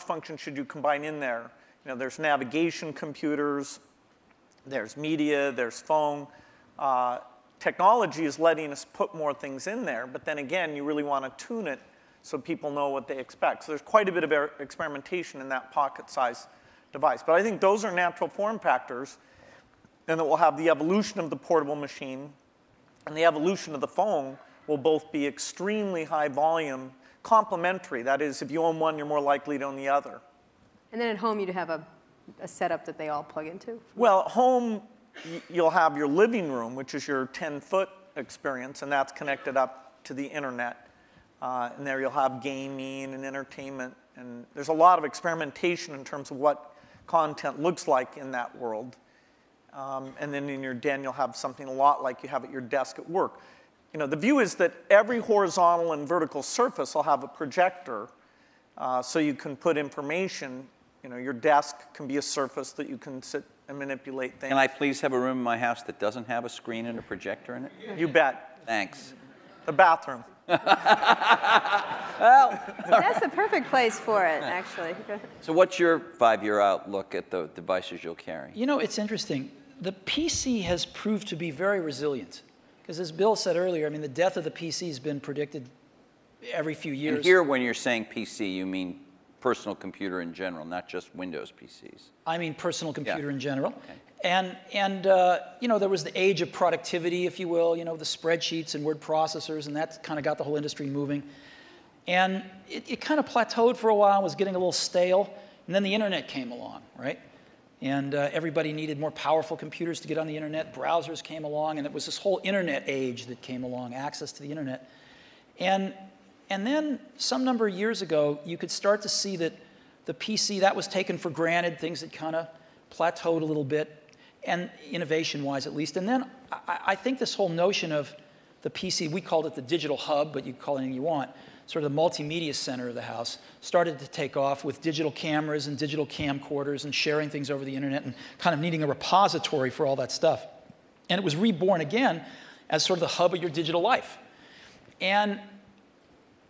function should you combine in there. There's navigation computers, there's media, there's phone. Technology is letting us put more things in there, but then again, you really want to tune it so people know what they expect. So there's quite a bit of experimentation in that pocket-sized device. But I think those are natural form factors, and that we'll have the evolution of the portable machine and the evolution of the phone will both be extremely high volume, complementary. That is, if you own one, you're more likely to own the other. And then at home, you'd have a setup that they all plug into? Well, at home, you'll have your living room, which is your 10-foot experience, and that's connected up to the internet. And there you'll have gaming and entertainment. And there's a lot of experimentation in terms of what content looks like in that world. And then in your den, you'll have something a lot like you have at your desk at work. The view is that every horizontal and vertical surface will have a projector, so you can put information. Your desk can be a surface that you can sit and manipulate things. Can I please have a room in my house that doesn't have a screen and a projector in it? You bet. Thanks. The bathroom. Well, that's the perfect place for it, actually. So what's your 5-year outlook at the devices you'll carry? It's interesting. The PC has proved to be very resilient. Because as Bill said earlier, the death of the PC has been predicted every few years. And here, when you're saying PC, you mean personal computer in general, not just Windows PCs. I mean personal computer in general. Okay. And there was the age of productivity, if you will, the spreadsheets and word processors, and that kind of got the whole industry moving. And it kind of plateaued for a while, was getting a little stale, and then the internet came along, right? And everybody needed more powerful computers to get on the internet. Browsers came along, and it was this whole internet age that came along, access to the internet. And then some number of years ago, you could start to see that the PC, that was taken for granted, things had kind of plateaued a little bit, and innovation-wise at least. And then I think this whole notion of the PC, we called it the digital hub, but you can call it anything you want, sort of the multimedia center of the house, started to take off with digital cameras and digital camcorders and sharing things over the internet and kind of needing a repository for all that stuff. And it was reborn again as sort of the hub of your digital life. And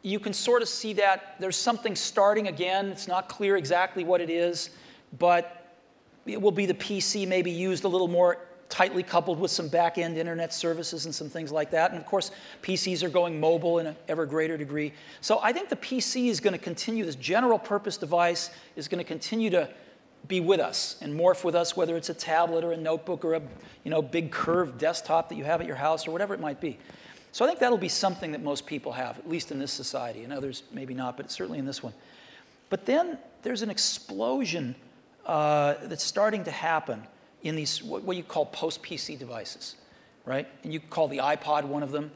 you can sort of see that there's something starting again. It's not clear exactly what it is, but it will be the PC maybe used a little more tightly coupled with some back-end internet services and some things like that. And of course, PCs are going mobile in an ever greater degree. So I think the PC is going to continue, this general purpose device is going to continue to be with us and morph with us, whether it's a tablet or a notebook or a big curved desktop that you have at your house or whatever it might be. So I think that'll be something that most people have, at least in this society. In others, maybe not, but certainly in this one. But then there's an explosion that's starting to happen in these, what you call post-PC devices, right? And you call the iPod one of them.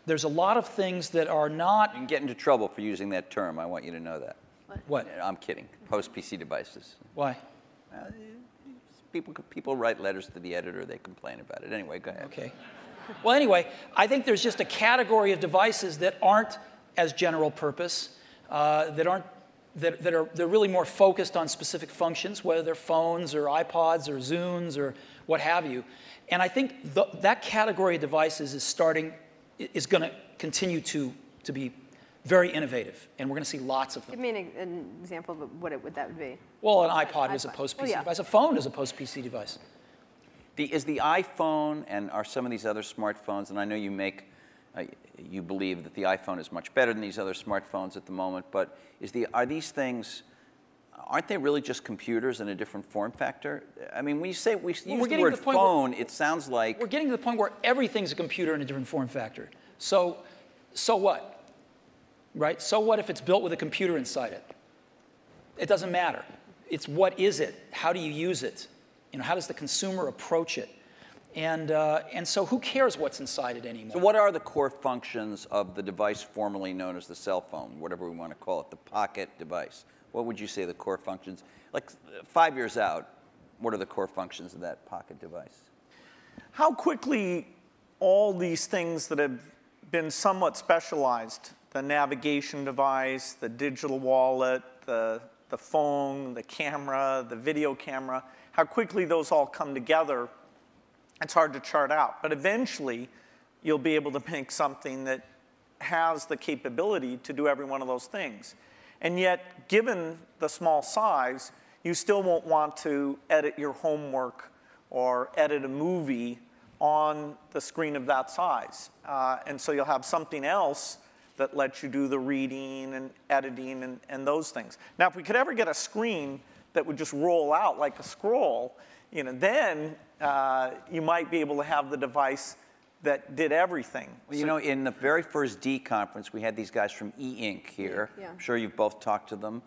There's a lot of things that are not... You can get into trouble for using that term. I want you to know that. What? I'm kidding. Post-PC devices. Why? People write letters to the editor. They complain about it. Anyway, go ahead. Okay. Well, anyway, I think there's just a category of devices that aren't as general purpose, they're really more focused on specific functions, whether they're phones or iPods or Zunes or what have you. And I think that category of devices is going to continue to be very innovative, and we're going to see lots of them. Give me an example of what that would be. Well, an iPod was a post-PC device. A phone is a post-PC device. Is the iPhone and are some of these other smartphones, and I know you believe that the iPhone is much better than these other smartphones at the moment, but are these things, aren't they really just computers in a different form factor? I mean, when you say we use the word phone, it sounds like... We're getting to the point where everything's a computer in a different form factor. So what? Right? So what if it's built with a computer inside it? It doesn't matter. It's what is it? How do you use it? How does the consumer approach it? And so who cares what's inside it anymore? So what are the core functions of the device formerly known as the cell phone, whatever we want to call it, the pocket device? What would you say the core functions? Like 5 years out, what are the core functions of that pocket device? How quickly all these things that have been somewhat specialized, the navigation device, the digital wallet, the phone, the camera, the video camera, how quickly those all come together, it's hard to chart out. But eventually, you'll be able to make something that has the capability to do every one of those things. And yet, given the small size, you still won't want to edit your homework or edit a movie on the screen of that size. And so you'll have something else that lets you do the reading and editing and those things. Now, if we could ever get a screen that would just roll out like a scroll, then you might be able to have the device that did everything. Well, in the very first D conference, we had these guys from E-Ink here. Yeah. I'm sure you've both talked to them.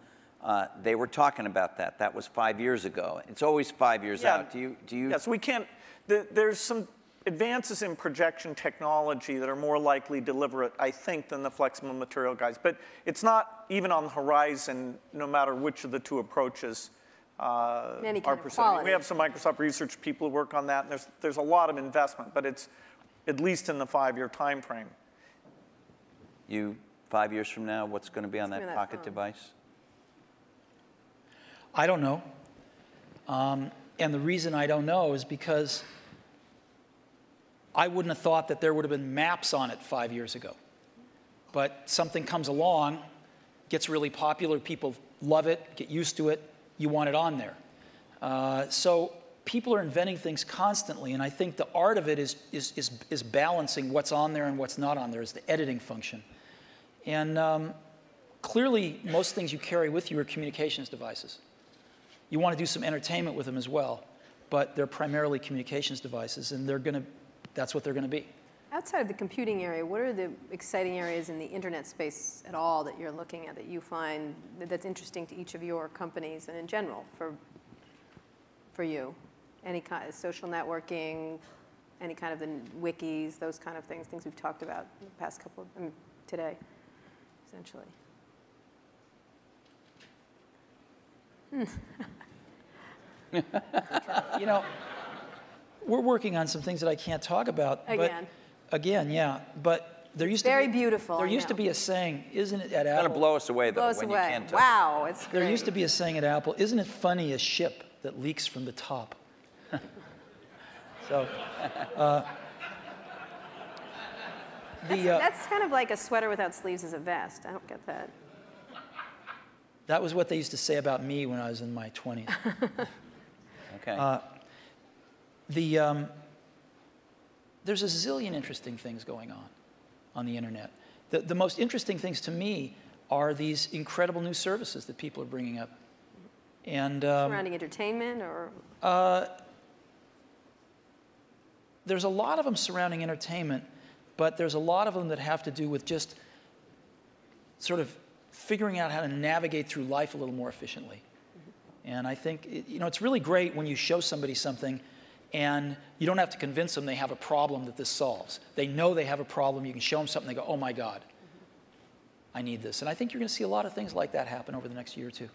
They were talking about that. That was 5 years ago. It's always 5 years out. Do you? Yes, we can't. There's some advances in projection technology that are more likely deliberate, I think, than the flexible material guys. But it's not even on the horizon, no matter which of the two approaches Any kind our of percentage. quality. We have some Microsoft research people who work on that, and there's a lot of investment, but it's at least in the 5-year time frame. You, 5 years from now, what's going to be on that pocket device? I don't know. And the reason I don't know is because I wouldn't have thought that there would have been maps on it 5 years ago. But something comes along, gets really popular, people love it, get used to it, you want it on there. So people are inventing things constantly, and I think the art of it is balancing what's on there and what's not on there, is the editing function. And clearly, most things you carry with you are communications devices. You want to do some entertainment with them as well, but they're primarily communications devices, and that's what they're going to be. Outside of the computing area, what are the exciting areas in the internet space at all that you're looking at that you find that's interesting to each of your companies and in general for you? Any kind of social networking, any kind of the wikis, those kind of things we've talked about in the past couple of, today, essentially. You know, we're working on some things that I can't talk about. Again. Again, yeah. But there used very to be, beautiful. There used to be a saying, isn't it at Apple? It's going to blow us away, though, blow us when away. you can't. Wow, it's great. There used to be a saying at Apple, isn't it funny a ship that leaks from the top? So, that's kind of like a sweater without sleeves is a vest. I don't get that. That was what they used to say about me when I was in my 20s. Okay. There's a zillion interesting things going on the internet. The most interesting things to me are these incredible new services that people are bringing up. And surrounding entertainment, or there's a lot of them surrounding entertainment, but there's a lot of them that have to do with just sort of figuring out how to navigate through life a little more efficiently. And I think, it's really great when you show somebody something and you don't have to convince them they have a problem that this solves. They know they have a problem. You can show them something, they go, oh my God, I need this. And I think you're going to see a lot of things like that happen over the next year or two.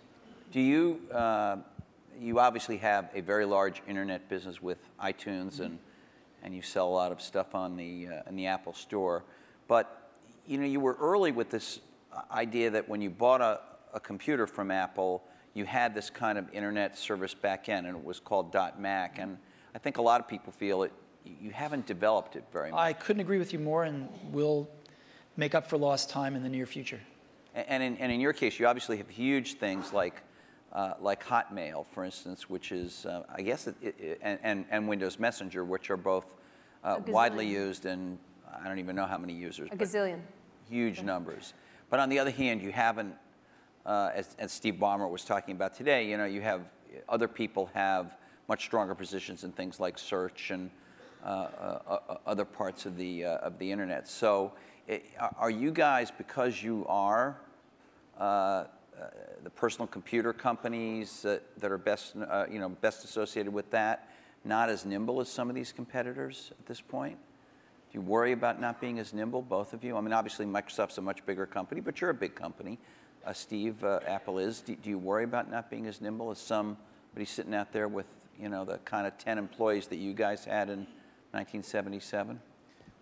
Do you, you obviously have a very large internet business with iTunes, and you sell a lot of stuff on in the Apple Store. But, you were early with this idea that when you bought a computer from Apple, you had this kind of internet service back end, and it was called .Mac. And I think a lot of people feel you haven't developed it very much. I couldn't agree with you more, and we'll make up for lost time in the near future. And in your case, you obviously have huge things like Hotmail, for instance, which is, I guess, and Windows Messenger, which are both widely used, and I don't even know how many users. A gazillion. Huge numbers. But on the other hand, you haven't, as Steve Ballmer was talking about today, you have other people have much stronger positions in things like search and other parts of the internet. So, are you guys, because you are the personal computer companies that are best associated with that, not as nimble as some of these competitors at this point? Do you worry about not being as nimble, both of you? I mean, obviously Microsoft's a much bigger company, but you're a big company. Steve, Apple is. Do you worry about not being as nimble as somebody sitting out there with, the kind of 10 employees that you guys had in 1977?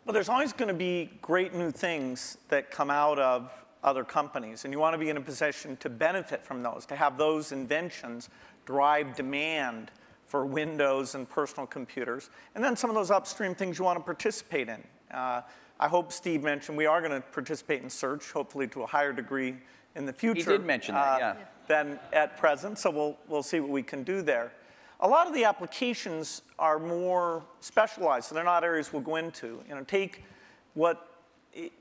Well, there's always going to be great new things that come out of other companies, and you want to be in a position to benefit from those, to have those inventions drive demand for Windows and personal computers, and then some of those upstream things you want to participate in. I hope Steve mentioned we are going to participate in search, hopefully to a higher degree in the future. He did mention that, yeah. Than at present, so we'll see what we can do there. A lot of the applications are more specialized, so they're not areas we'll go into. Take what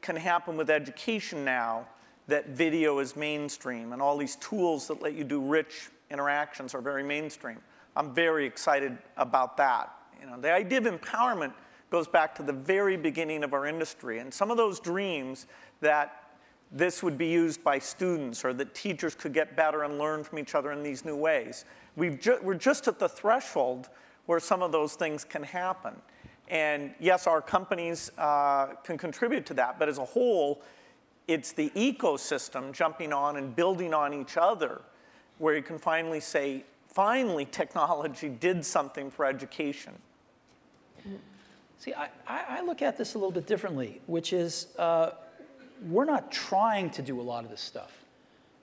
can happen with education now, that video is mainstream, and all these tools that let you do rich interactions are very mainstream. I'm very excited about that. The idea of empowerment goes back to the very beginning of our industry, and some of those dreams that this would be used by students or that teachers could get better and learn from each other in these new ways. We're just at the threshold where some of those things can happen. And yes, our companies can contribute to that, but as a whole, it's the ecosystem jumping on and building on each other where you can finally say, finally technology did something for education. See, I look at this a little bit differently, which is we're not trying to do a lot of this stuff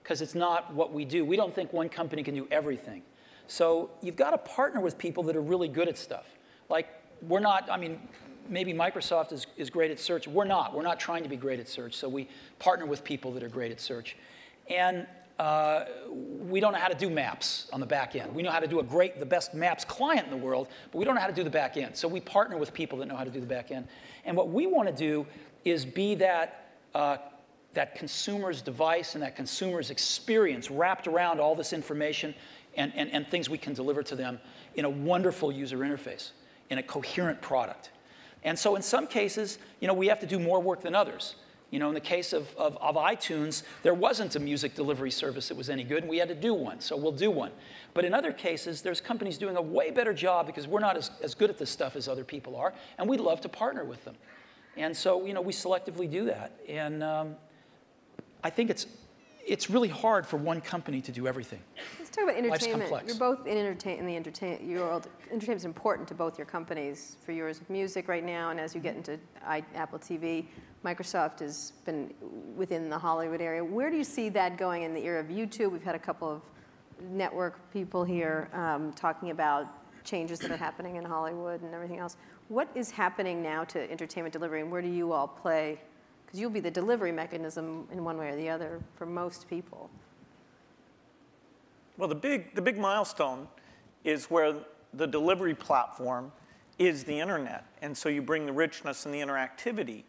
because it's not what we do. We don't think one company can do everything. So you've got to partner with people that are really good at stuff. Like, we're not, I mean, maybe Microsoft is great at search. We're not. We're not trying to be great at search. So we partner with people that are great at search. And we don't know how to do maps on the back end. We know how to do the best maps client in the world, but we don't know how to do the back end. So we partner with people that know how to do the back end. And what we want to do is be that consumer's device and that consumer's experience wrapped around all this information and things we can deliver to them in a wonderful user interface, in a coherent product. And so in some cases, we have to do more work than others. In the case of iTunes, there wasn't a music delivery service that was any good, and we had to do one, so we'll do one. But in other cases, there's companies doing a way better job because we're not as good at this stuff as other people are, and we'd love to partner with them. And so, we selectively do that. And I think it's really hard for one company to do everything. Let's talk about entertainment. Life's complex. You're both in the entertainment world. Entertainment is important to both your companies. For yours, music right now, and as you get into Apple TV, Microsoft has been within the Hollywood area. Where do you see that going in the era of YouTube? We've had a couple of network people here talking about changes that are happening in Hollywood and everything else. What is happening now to entertainment delivery, and where do you all play? Because you'll be the delivery mechanism in one way or the other for most people. Well, the big milestone is where the delivery platform is the internet. And so you bring the richness and the interactivity.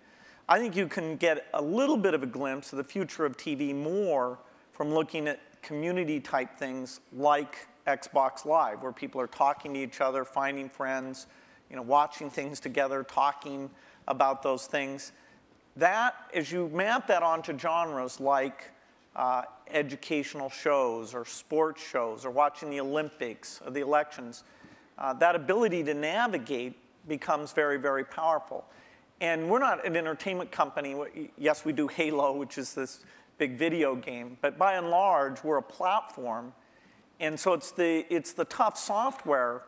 I think you can get a little bit of a glimpse of the future of TV more from looking at community-type things like Xbox Live, where people are talking to each other, finding friends, watching things together, talking about those things. That, as you map that onto genres like educational shows or sports shows or watching the Olympics or the elections, that ability to navigate becomes very, very powerful. And we're not an entertainment company. Yes, we do Halo, which is this big video game, but by and large, we're a platform. And so it's the tough software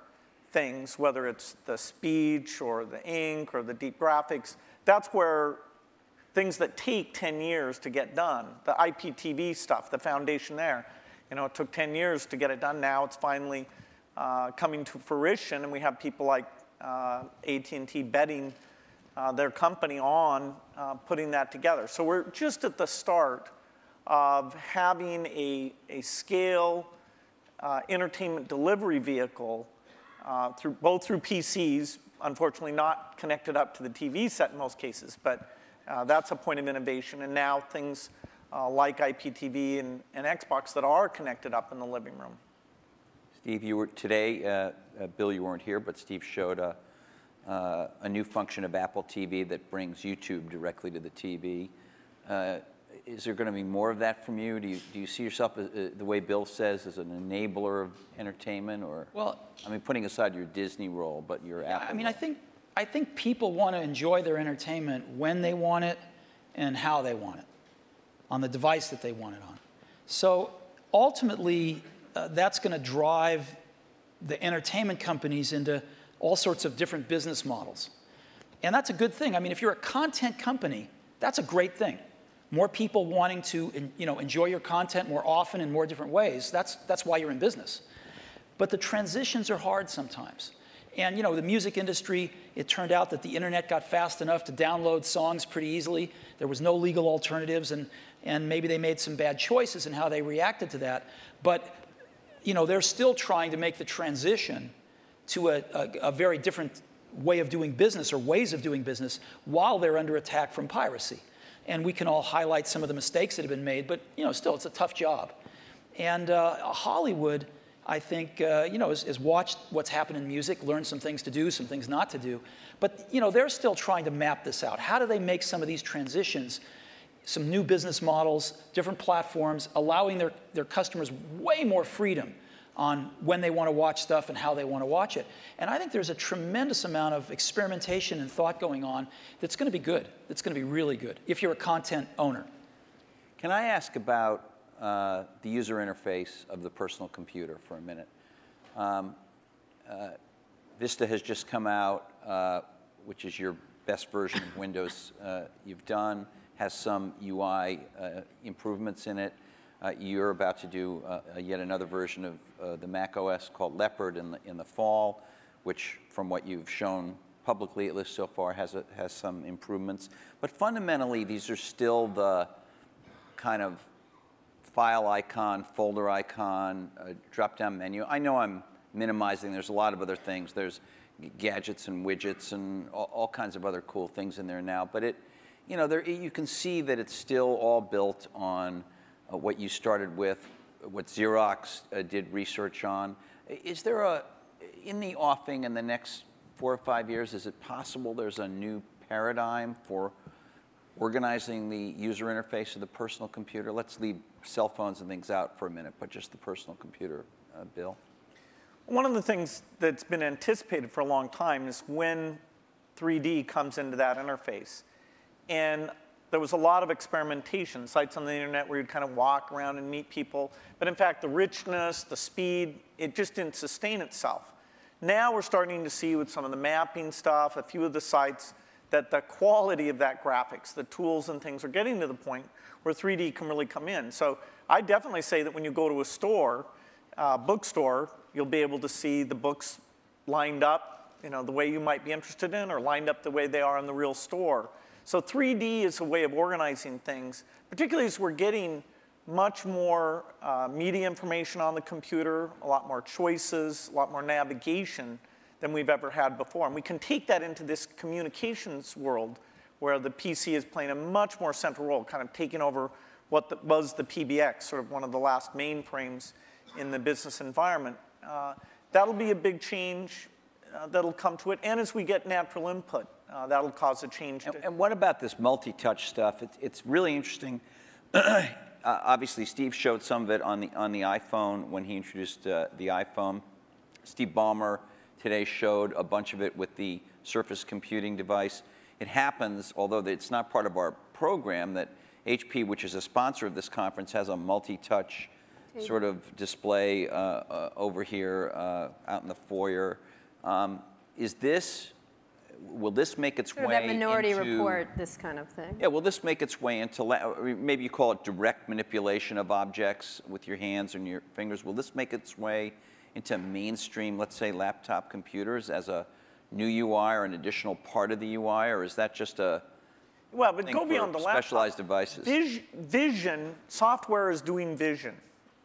things, whether it's the speech or the ink or the deep graphics, that's where things that take 10 years to get done, the IPTV stuff, the foundation there, it took 10 years to get it done. Now it's finally coming to fruition, and we have people like AT&T betting their company on putting that together. So we're just at the start of having a scale entertainment delivery vehicle both through PCs, unfortunately not connected up to the TV set in most cases, but that's a point of innovation. And now things like IPTV and Xbox that are connected up in the living room. Steve, you were today, Bill, you weren't here, but Steve showed a new function of Apple TV that brings YouTube directly to the TV. Is there going to be more of that from you? Do you see yourself, the way Bill says, as an enabler of entertainment? Or, well, I mean, putting aside your Disney role, but your Apple role. I think people want to enjoy their entertainment when they want it and how they want it, on the device that they want it on. So ultimately, that's going to drive the entertainment companies into all sorts of different business models. And that's a good thing. I mean, if you're a content company, that's a great thing. More people wanting to enjoy your content more often in more different ways, that's why you're in business. But the transitions are hard sometimes. And the music industry, it turned out that the internet got fast enough to download songs pretty easily. There was no legal alternatives, and maybe they made some bad choices in how they reacted to that. But they're still trying to make the transition to a very different way of doing business or ways of doing business while they're under attack from piracy. And we can all highlight some of the mistakes that have been made, but still it's a tough job. And Hollywood, I think, has watched what's happened in music, learned some things to do, some things not to do. But they're still trying to map this out. How do they make some of these transitions, some new business models, different platforms, allowing their customers way more freedom on when they want to watch stuff and how they want to watch it. And I think there's a tremendous amount of experimentation and thought going on that's going to be good. That's going to be really good if you're a content owner. Can I ask about the user interface of the personal computer for a minute? Vista has just come out, which is your best version of Windows you've done, has some UI improvements in it. You're about to do yet another version of the Mac OS called Leopard in the fall, which, from what you've shown publicly, at least so far, has some improvements. But fundamentally, these are still the kind of file icon, folder icon, drop-down menu. I know I'm minimizing. There's a lot of other things. There's gadgets and widgets and all kinds of other cool things in there now. But you can see that it's still all built on what you started with, what Xerox did research on. Is there in the offing in the next 4 or 5 years, is it possible there's a new paradigm for organizing the user interface of the personal computer? Let's leave cell phones and things out for a minute, but just the personal computer, Bill. One of the things that's been anticipated for a long time is when 3D comes into that interface. And there was a lot of experimentation, sites on the internet where you'd kind of walk around and meet people. But in fact, the richness, the speed, it just didn't sustain itself. Now we're starting to see with some of the mapping stuff, a few of the sites, that the quality of that graphics, the tools and things are getting to the point where 3D can really come in. So I definitely say that when you go to a store, bookstore, you'll be able to see the books lined up, the way you might be interested in, or lined up the way they are in the real store. So 3D is a way of organizing things, particularly as we're getting much more media information on the computer, a lot more choices, a lot more navigation than we've ever had before. And we can take that into this communications world where the PC is playing a much more central role, kind of taking over what was the PBX, sort of one of the last mainframes in the business environment. That'll be a big change that'll come to it. And as we get natural input, that'll cause a change. And what about this multi-touch stuff? It's really interesting. Obviously, Steve showed some of it on the iPhone when he introduced the iPhone. Steve Ballmer today showed a bunch of it with the Surface computing device. It happens, although it's not part of our program, that HP, which is a sponsor of this conference, has a multi-touch sort of display over here out in the foyer. Will this make its way into... that Minority Report, this kind of thing. Yeah, will this make its way into, maybe you call it direct manipulation of objects with your hands and your fingers. Will this make its way into mainstream, let's say, laptop computers as a new UI or an additional part of the UI, or is that just a well, but go beyond the laptop. Specialized devices? Vision, software is doing vision.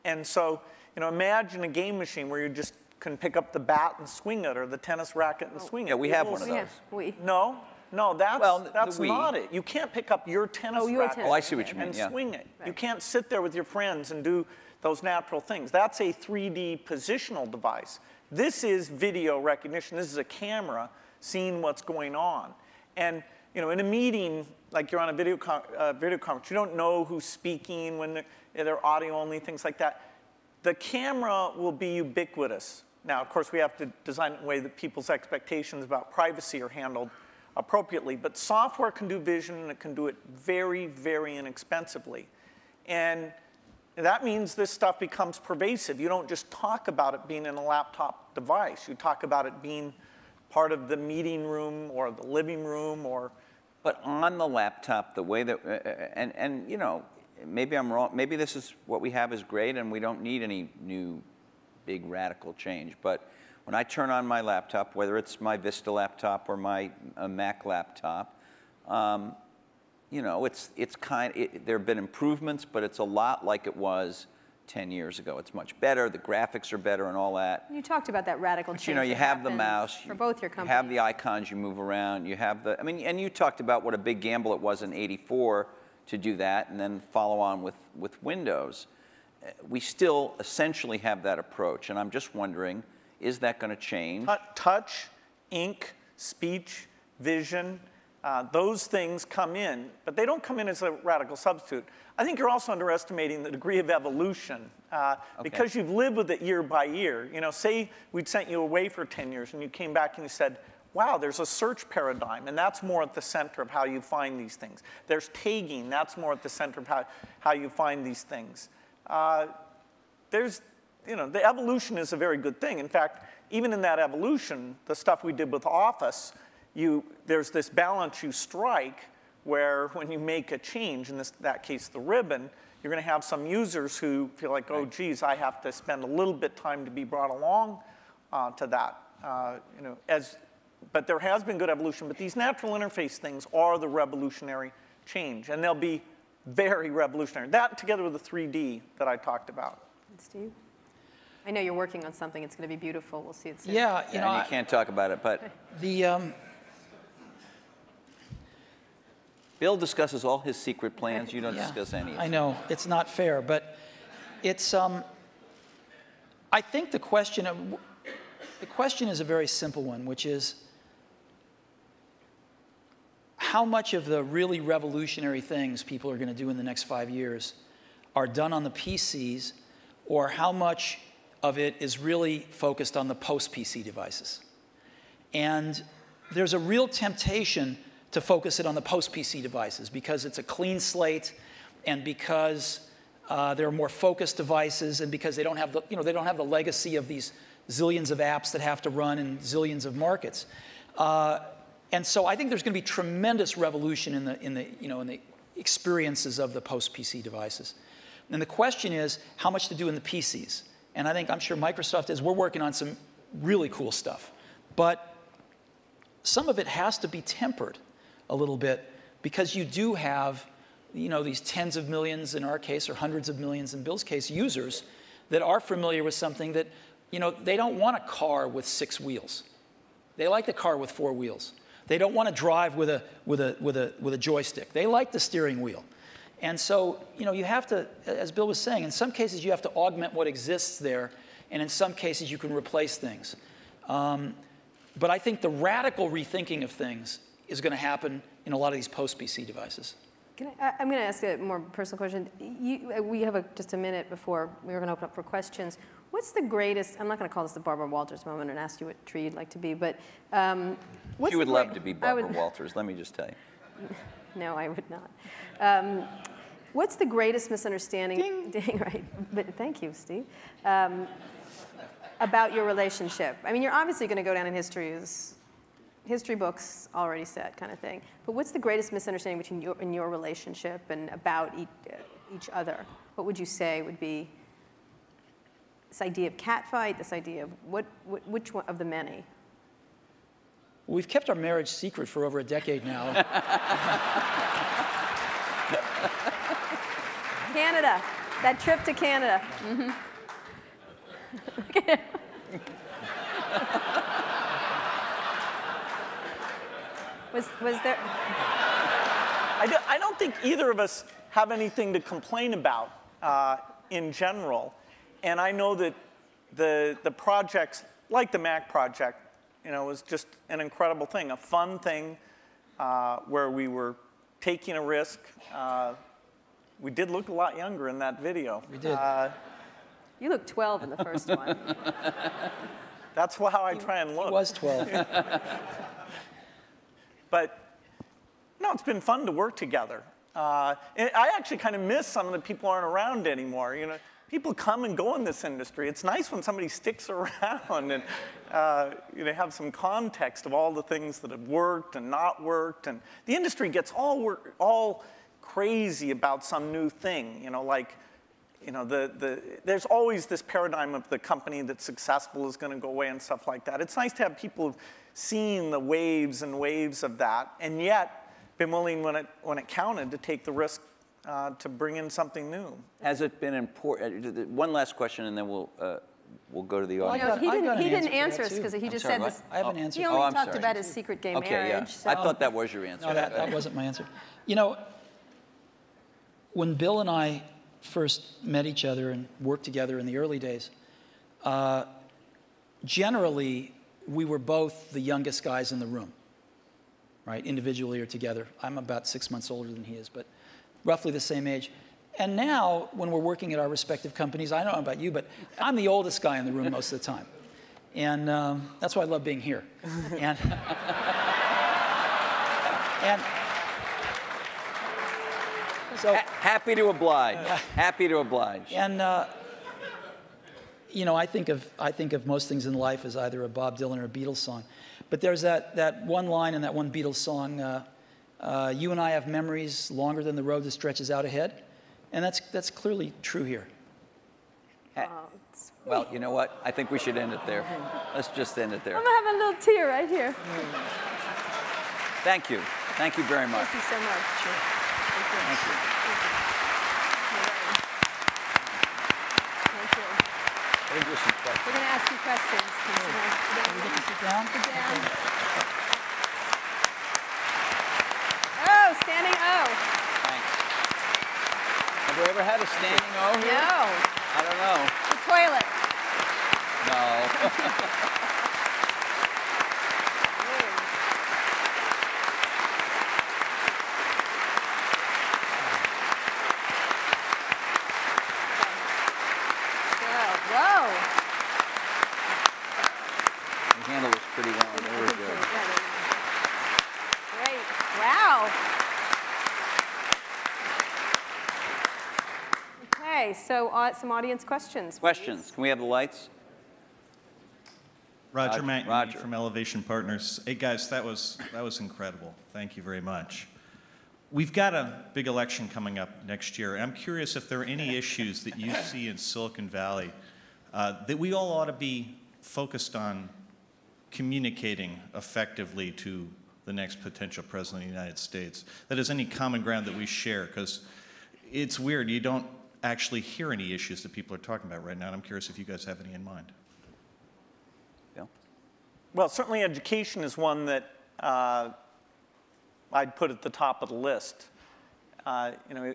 And so, imagine a game machine where you just can pick up the bat and swing it, or the tennis racket and swing it. Yeah, we have one of those. No, that's not it. You can't pick up your tennis racket I see what you mean. and swing it. Right. You can't sit there with your friends and do those natural things. That's a 3D positional device. This is video recognition. This is a camera seeing what's going on. And in a meeting, like you're on a video conference, you don't know who's speaking when they're audio only, things like that. The camera will be ubiquitous. Now, of course, we have to design it in a way that people's expectations about privacy are handled appropriately. But software can do vision, and it can do it very, very inexpensively. And that means this stuff becomes pervasive. You don't just talk about it being in a laptop device. You talk about it being part of the meeting room or the living room or... But on the laptop, the way that... And maybe I'm wrong. Maybe this is what we have is great, and we don't need any new big radical change. But when I turn on my laptop, whether it's my Vista laptop or my Mac laptop, it's there have been improvements, but it's a lot like it was 10 years ago. It's much better. The graphics are better and all that. You talked about that radical change. You have the mouse for both your companies. You have the icons you move around. You have and you talked about what a big gamble it was in '84 to do that, and then follow on with Windows. We still essentially have that approach, and I'm just wondering, is that going to change? Touch, ink, speech, vision, those things come in, but they don't come in as a radical substitute. I think you're also underestimating the degree of evolution because you've lived with it year by year. Say we'd sent you away for 10 years and you came back and you said, wow, there's a search paradigm, and that's more at the center of how you find these things. There's tagging, that's more at the center of how you find these things. There's you know, the evolution is a very good thing. In fact, even in that evolution, the stuff we did with Office, there's this balance you strike where when you make a change, in that case the ribbon, you're going to have some users who feel like, oh, geez, I have to spend a little bit time to be brought along to that. You know, but there has been good evolution, but these natural interface things are the revolutionary change, and they'll be very revolutionary. That together with the 3D that I talked about. Steve? I know you're working on something. It's going to be beautiful. We'll see it soon. Yeah, you know, you can't talk about it, but Bill discusses all his secret plans. You don't discuss any of them. I know. It's not fair, but it's, I think the question is a very simple one, which is how much of the really revolutionary things people are going to do in the next 5 years are done on the PCs, or how much of it is really focused on the post-PC devices. And there's a real temptation to focus it on the post-PC devices because it's a clean slate, and because there are more focused devices, and because they don't have the, they don't have the legacy of these zillions of apps that have to run in zillions of markets. And so I think there's going to be tremendous revolution in the experiences of the post-PC devices. And the question is how much to do in the PCs. And I'm sure Microsoft is. We're working on some really cool stuff. But some of it has to be tempered a little bit because you do have these tens of millions in our case, or hundreds of millions in Bill's case, users that are familiar with something that, they don't want a car with 6 wheels. They like the car with 4 wheels. They don't want to drive with a joystick. They like the steering wheel. And so, you have to, as Bill was saying, in some cases you have to augment what exists there, and in some cases you can replace things. But I think the radical rethinking of things is going to happen in a lot of these post-PC devices. I'm going to ask a more personal question. We have just a minute before we're going to open up for questions. What's the greatest, I'm not going to call this the Barbara Walters moment and ask you what tree you'd like to be, but She would love to be Barbara Walters, let me just tell you. No, I would not. What's the greatest misunderstanding, right, but thank you, Steve, about your relationship? I mean, you're obviously going to go down in history as history books already said kind of thing, but what's the greatest misunderstanding between your relationship and about each other? What would you say would be this idea of catfight, this idea of which one of the many? We've kept our marriage secret for over a decade now. Canada, that trip to Canada. Mm-hmm. Was there? I don't think either of us have anything to complain about in general. And I know that the projects, like the Mac project, was just an incredible thing, a fun thing where we were taking a risk. We did look a lot younger in that video. We did. You looked 12 in the first one. That's how I try and look. He was 12. But no, it's been fun to work together. And I actually kind of miss some of the people aren't around anymore. People come and go in this industry. It's nice when somebody sticks around and have some context of all the things that have worked and not worked. And the industry gets all crazy about some new thing. There's always this paradigm of the company that's successful is going to go away and stuff like that. It's nice to have people who've seen the waves and waves of that, and yet been willing when it counted to take the risk to bring in something new. Has it been important? One last question, and then we'll go to the audience. He didn't answer us because he just said this. I have an answer. He only talked about his secret gay marriage. Yeah. So. I thought that was your answer. No, that wasn't my answer. When Bill and I first met each other and worked together in the early days, generally we were both the youngest guys in the room, right? Individually or together. I'm about 6 months older than he is, but roughly the same age. And now, when we're working at our respective companies, I don't know about you, but I'm the oldest guy in the room most of the time. And that's why I love being here. And so happy to oblige. Happy to oblige. And you know, I think of most things in life as either a Bob Dylan or a Beatles song. But there's that one line in that one Beatles song, you and I have memories longer than the road that stretches out ahead. And that's clearly true here. Well, you know what? I think we should end it there. Let's just end it there. I'm having a little tear right here. Thank you. Thank you very much. Thank you so much. Sure. Thank you. Thank you. I think there's some questions. We're going to ask you questions. Can we get to sit down? Sit down. Oh, standing O. Thanks. Have we ever had a standing O here? No. I don't know. The toilet. No. Whoa. You handled this pretty well. Very good. Great. Wow. Okay, so some audience questions. Questions. Can we have the lights? Roger Mackney from Elevation Partners. Hey guys, that was incredible. Thank you very much. We've got a big election coming up next year. I'm curious if there are any issues that you see in Silicon Valley that we all ought to be focused on communicating effectively to the next potential president of the United States. That is any common ground that we share, because it's weird. You don't actually hear any issues that people are talking about right now, and I'm curious if you guys have any in mind. Bill? Well, certainly education is one that I'd put at the top of the list. You know,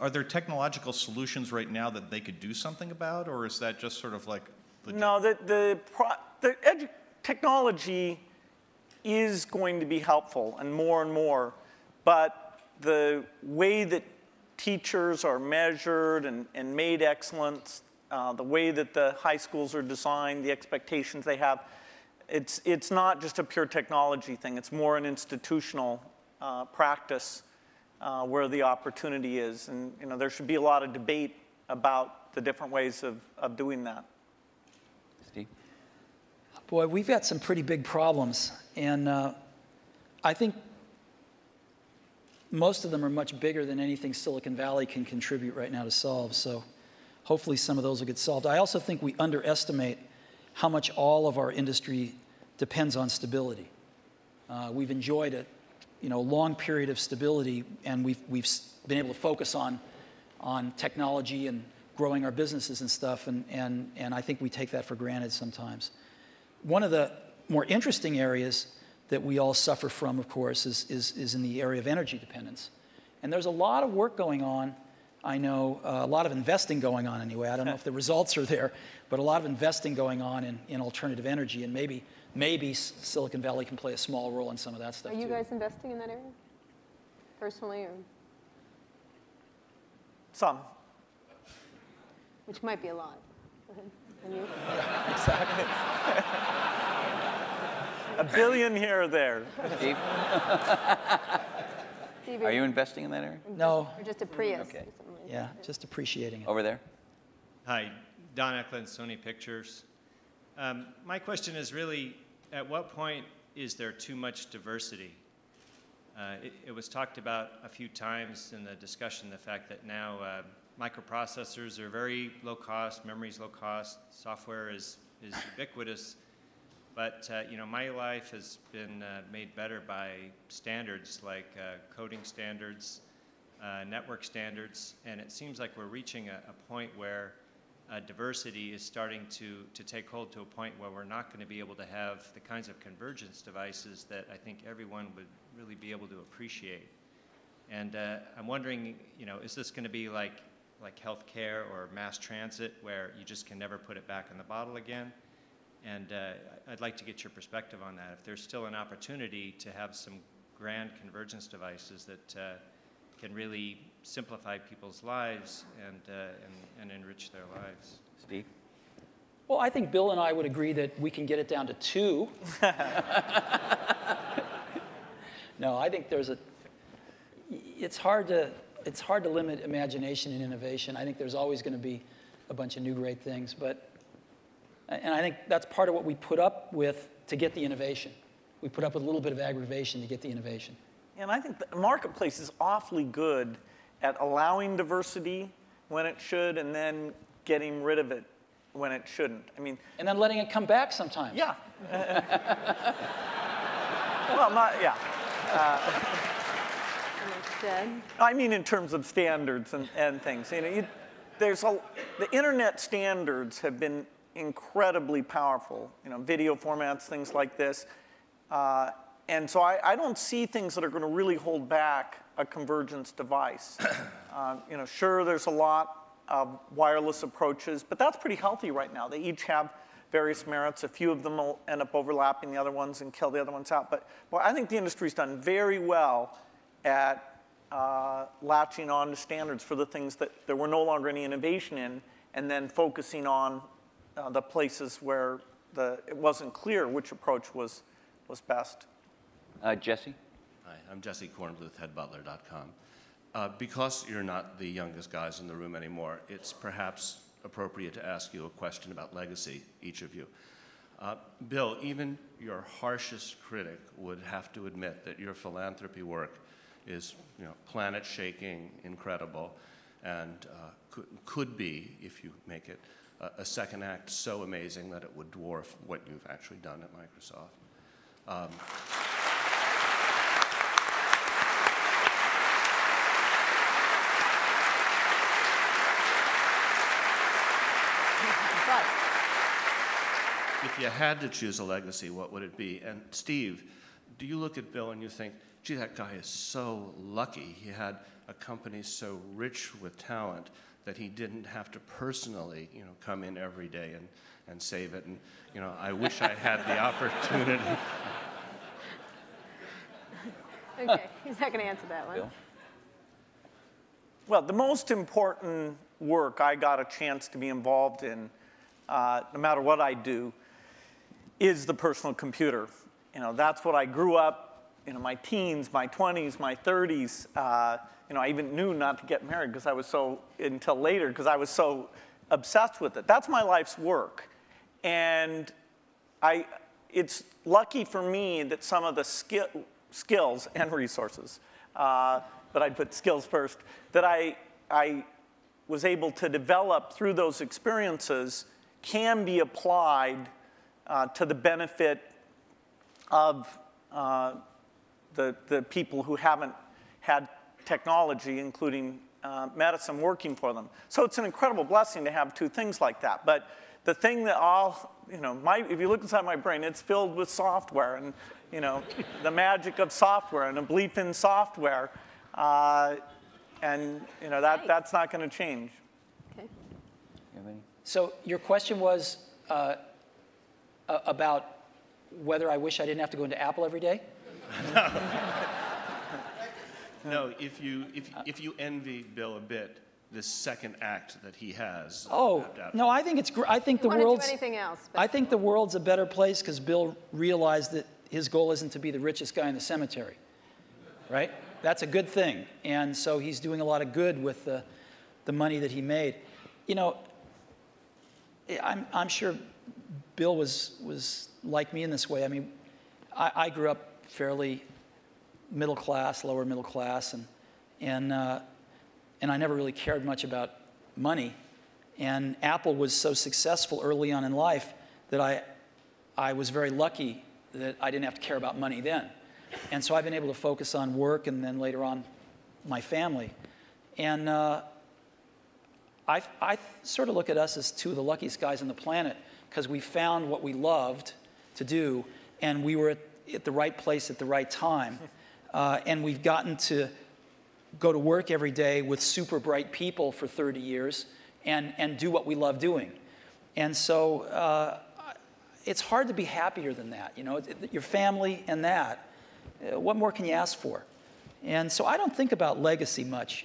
are there technological solutions right now that they could do something about, or is that just sort of like the... No, technology is going to be helpful and more, but the way that teachers are measured and made excellent, the way that the high schools are designed, the expectations they have, it's not just a pure technology thing. It's more an institutional practice where the opportunity is. And you know, there should be a lot of debate about the different ways of doing that. Steve? Boy, we've got some pretty big problems. And I think most of them are much bigger than anything Silicon Valley can contribute right now to solve. So hopefully some of those will get solved. I also think we underestimate how much all of our industry depends on stability. We've enjoyed a long period of stability, and we've been able to focus on technology and growing our businesses and stuff, and I think we take that for granted sometimes. One of the more interesting areas that we all suffer from, of course, is in the area of energy dependence. And there's a lot of work going on. I know a lot of investing going on anyway. I don't know if the results are there, but a lot of investing going on in alternative energy, and maybe Silicon Valley can play a small role in some of that stuff. Are you guys investing in that area, personally, or? Some. Which might be a lot. Go ahead. And you? Yeah, exactly. $1 billion here or there. Steve? Are you investing in that area? No. Or just a Prius? Okay. Yeah, just appreciating it. Over there. Hi, Don Eklund, Sony Pictures. My question is really, at what point is there too much diversity? It was talked about a few times in the discussion, the fact that now microprocessors are very low cost, memory's low cost, software is ubiquitous. But my life has been made better by standards like coding standards, network standards, and it seems like we're reaching a point where diversity is starting to take hold to a point where we're not going to be able to have the kinds of convergence devices that I think everyone would really be able to appreciate. And I'm wondering, is this going to be like healthcare or mass transit, where you just can never put it back in the bottle again? And I'd like to get your perspective on that. If there's still an opportunity to have some grand convergence devices that can really simplify people's lives and enrich their lives. Steve? Well, I think Bill and I would agree that we can get it down to 2. No, I think it's hard to limit imagination and innovation. I think there's always going to be a bunch of new great things, but And I think that's part of what we put up with to get the innovation. We put up with a little bit of aggravation to get the innovation. And I think the marketplace is awfully good at allowing diversity when it should and then getting rid of it when it shouldn't. I mean, and then letting it come back sometimes. Yeah. Well, yeah. I mean, in terms of standards and things. You know, the internet standards have been incredibly powerful. You know, video formats, things like this. And so I don't see things that are going to really hold back a convergence device. You know, sure, there's a lot of wireless approaches, but that's pretty healthy right now. They each have various merits. A few of them will end up overlapping the other ones and kill the other ones out. But well, I think the industry's done very well at latching on to standards for the things that there were no longer any innovation in, and then focusing on the places where it wasn't clear which approach was best. Jesse? Hi, I'm Jesse Kornbluth, headbutler.com. Because you're not the youngest guys in the room anymore, it's perhaps appropriate to ask you a question about legacy, each of you. Bill, even your harshest critic would have to admit that your philanthropy work is, you know, planet-shaking, incredible, and could be, if you make it, a second act so amazing that it would dwarf what you've actually done at Microsoft. If you had to choose a legacy, what would it be? And Steve, do you look at Bill and you think, gee, that guy is so lucky. He had a company so rich with talent that he didn't have to personally, you know, come in every day and save it. And, you know, I wish I had the opportunity. Okay, he's not going to answer that one. Bill? Well, the most important work I got a chance to be involved in, no matter what I do, is the personal computer. You know, that's what I grew up, you know, my teens, my 20s, my 30s. You know, I even knew not to get married because I was until later, because I was so obsessed with it. That's my life's work. And it's lucky for me that some of the skills and resources, but I'd put skills first, that I was able to develop through those experiences can be applied to the benefit of the people who haven't had technology, including medicine, working for them. So it's an incredible blessing to have two things like that. But the thing that if you look inside my brain, it's filled with software and, you know, the magic of software and a belief in software. And, you know, that's not going to change. Okay. So your question was about whether I wish I didn't have to go into Apple every day? No, if you envy Bill a bit, this second act that he has. Oh, no, I think it's I think the world's do anything else. I think the world's a better place because Bill realized that his goal isn't to be the richest guy in the cemetery, right? That's a good thing, and so he's doing a lot of good with the money that he made. You know, I'm sure Bill was like me in this way. I mean, I grew up fairly middle class, lower middle class, and I never really cared much about money. And Apple was so successful early on in life that I was very lucky that I didn't have to care about money then. And so I've been able to focus on work and then later on my family. And I sort of look at us as two of the luckiest guys on the planet because we found what we loved to do and we were at the right place at the right time. And we've gotten to go to work every day with super bright people for 30 years and do what we love doing. And so it's hard to be happier than that. You know, your family and that. What more can you ask for? And so I don't think about legacy much.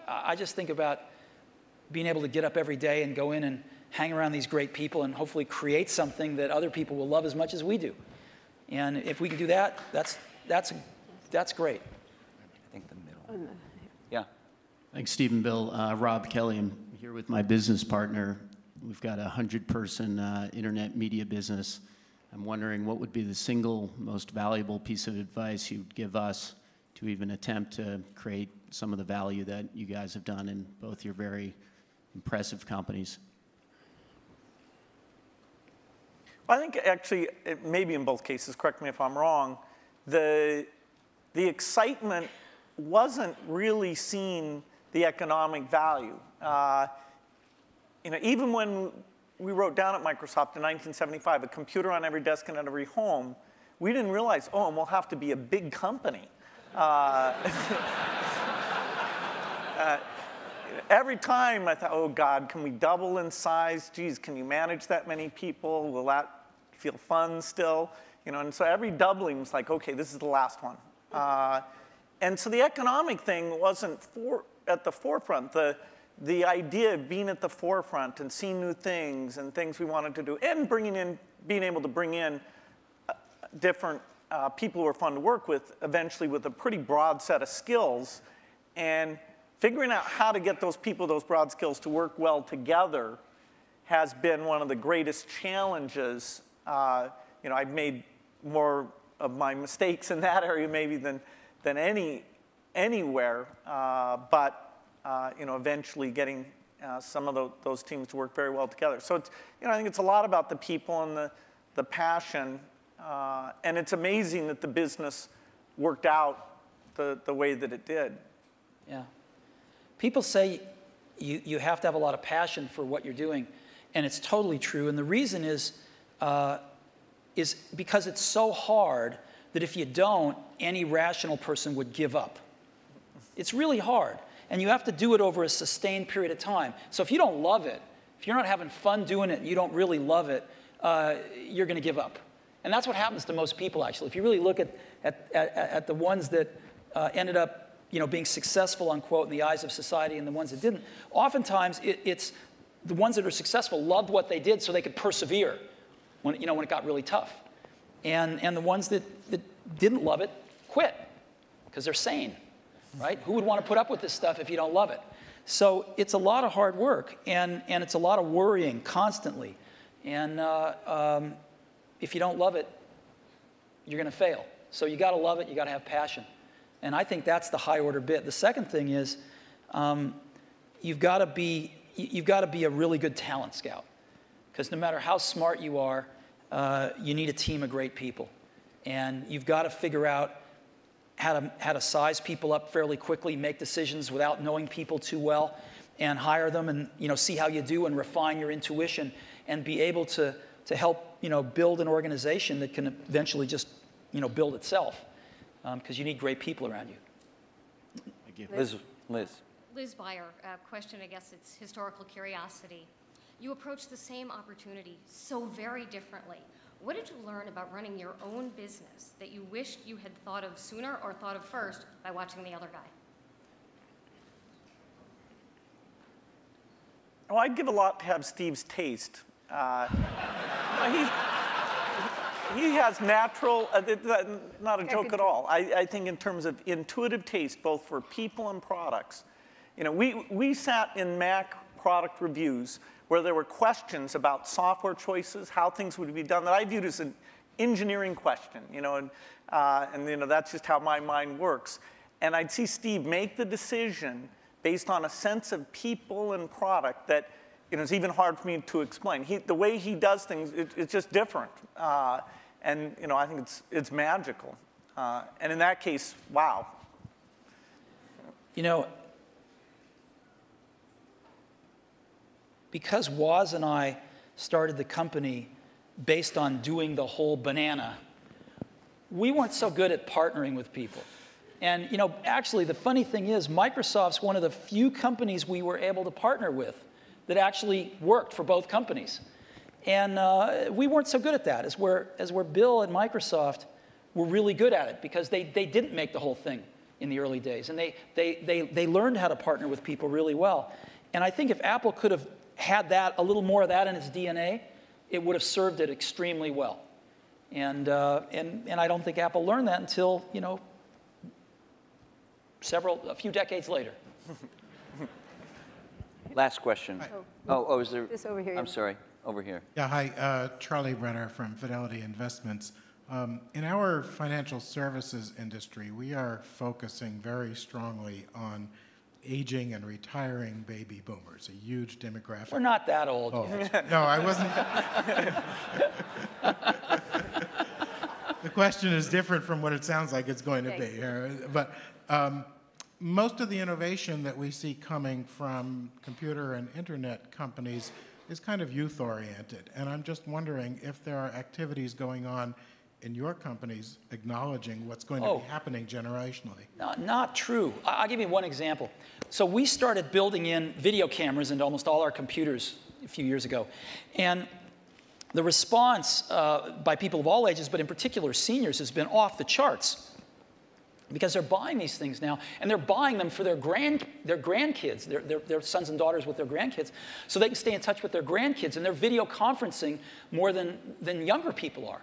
I just think about being able to get up every day and go in and hang around these great people and hopefully create something that other people will love as much as we do. And if we can do that, that's great. I think the middle. Yeah. Thanks, Steve and Bill. Rob Kelly. I'm here with my business partner, We've got a 100-person internet media business. I'm wondering what would be the single most valuable piece of advice you'd give us to even attempt to create some of the value that you guys have done in both your very impressive companies. I think actually, maybe in both cases, correct me if I'm wrong, the excitement wasn't really seeing the economic value. Even when we wrote down at Microsoft in 1975, a computer on every desk and at every home, we didn't realize, oh, and we'll have to be a big company. Every time I thought, oh God, can we double in size? Geez, can you manage that many people? Will that feel fun still? And so every doubling was like, okay, this is the last one. And so the economic thing wasn't at the forefront. The idea of being at the forefront and seeing new things and things we wanted to do, and being able to bring in different people who are fun to work with, eventually with a pretty broad set of skills, and figuring out how to get those people, those broad skills, to work well together has been one of the greatest challenges. I've made more of my mistakes in that area maybe than anywhere, but eventually getting some of those teams to work very well together. So it's, I think it's a lot about the people and the passion, and it's amazing that the business worked out the way that it did. Yeah. People say you have to have a lot of passion for what you're doing, and it's totally true. And the reason is because it's so hard that if you don't, any rational person would give up. It's really hard, and you have to do it over a sustained period of time. So if you don't love it, if you're not having fun doing it and you don't really love it, you're going to give up. And that's what happens to most people, actually. If you really look at the ones that ended up being successful, unquote, in the eyes of society and the ones that didn't, oftentimes it's the ones that are successful loved what they did so they could persevere when it got really tough. And the ones that didn't love it quit because they're sane, right? Who would want to put up with this stuff if you don't love it? So it's a lot of hard work, and it's a lot of worrying constantly. And if you don't love it, you're going to fail. So you got to love it. You got to have passion. And I think that's the high order bit. The second thing is you've got to be a really good talent scout, because no matter how smart you are, you need a team of great people, and you've got to figure out how to size people up fairly quickly, make decisions without knowing people too well, and hire them, and see how you do and refine your intuition, and be able to help build an organization that can eventually just build itself. Because you need great people around you. Thank you. Liz Beyer, question, I guess it's historical curiosity. You approached the same opportunity so very differently. What did you learn about running your own business that you wished you had thought of sooner or thought of first by watching the other guy? Well, I'd give a lot to have Steve's taste. He has natural, not a joke at all. I think in terms of intuitive taste, both for people and products. We sat in Mac product reviews where there were questions about software choices, how things would be done, that I viewed as an engineering question, and that's just how my mind works. And I'd see Steve make the decision based on a sense of people and product that it's even hard for me to explain. The way he does things, it's just different. And I think it's magical. And in that case, wow. Because Woz and I started the company based on doing the whole banana, we weren't so good at partnering with people. And actually, the funny thing is, Microsoft's one of the few companies we were able to partner with that actually worked for both companies. And we weren't so good at that, as where Bill and Microsoft were really good at it, because they didn't make the whole thing in the early days. And they learned how to partner with people really well. And I think if Apple could have had a little more of that in its DNA, it would have served it extremely well. And I don't think Apple learned that until, a few decades later. Last question. Is there? This over here. I'm sorry, over here. Yeah, hi, Charlie Brenner from Fidelity Investments. In our financial services industry, we are focusing very strongly on aging and retiring baby boomers, a huge demographic. We're not that old. Oh. No, I wasn't. The question is different from what it sounds like it's going to be. But most of the innovation that we see coming from computer and internet companies is kind of youth-oriented. And I'm just wondering if there are activities going on in your companies acknowledging what's going to be happening generationally. Not true. I'll give you one example. So we started building in video cameras into almost all our computers a few years ago. And the response by people of all ages, but in particular seniors, has been off the charts. Because they're buying these things now, and they're buying them for their grandkids, their sons and daughters with their grandkids, so they can stay in touch with their grandkids, and they're video conferencing more than younger people are.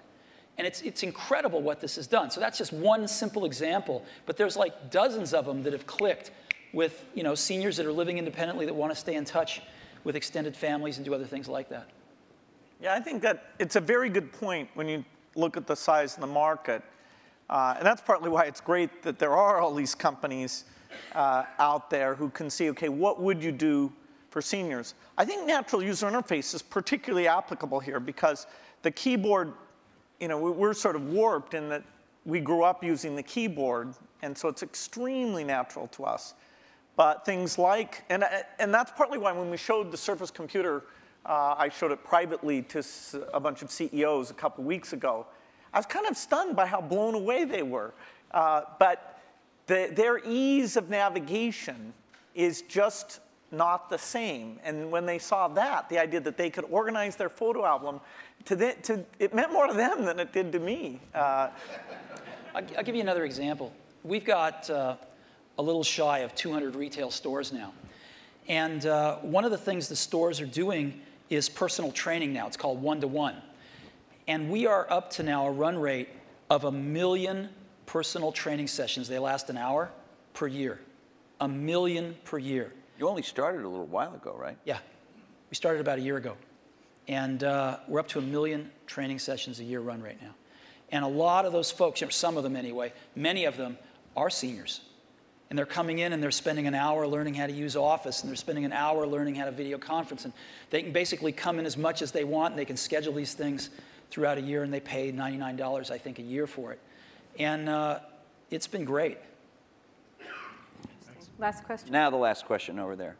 And it's incredible what this has done. So that's just one simple example, but there's like dozens of them that have clicked with seniors that are living independently that want to stay in touch with extended families and do other things like that. Yeah, I think that it's a very good point when you look at the size of the market. And that's partly why it's great that there are all these companies out there who can see, okay, what would you do for seniors? I think natural user interface is particularly applicable here because the keyboard, we're sort of warped in that we grew up using the keyboard, and so it's extremely natural to us. But things like, and that's partly why when we showed the Surface Computer, I showed it privately to a bunch of CEOs a couple weeks ago. I was kind of stunned by how blown away they were. But their ease of navigation is just not the same. And when they saw that, the idea that they could organize their photo album, it meant more to them than it did to me. I'll give you another example. We've got a little shy of 200 retail stores now. And one of the things the stores are doing is personal training now. It's called one-to-one. And we are up to now a run rate of 1 million personal training sessions. They last an hour per year. 1 million per year. You only started a little while ago, right? Yeah. We started about a year ago. And we're up to 1 million training sessions a year run rate now. And a lot of those folks, some of them anyway, many of them are seniors. And they're coming in and they're spending an hour learning how to use Office, and they're spending an hour learning how to video conference. And they can basically come in as much as they want, and they can schedule these things throughout a year, and they pay $99, I think, a year for it. And it's been great. Last question. Now the last question over there.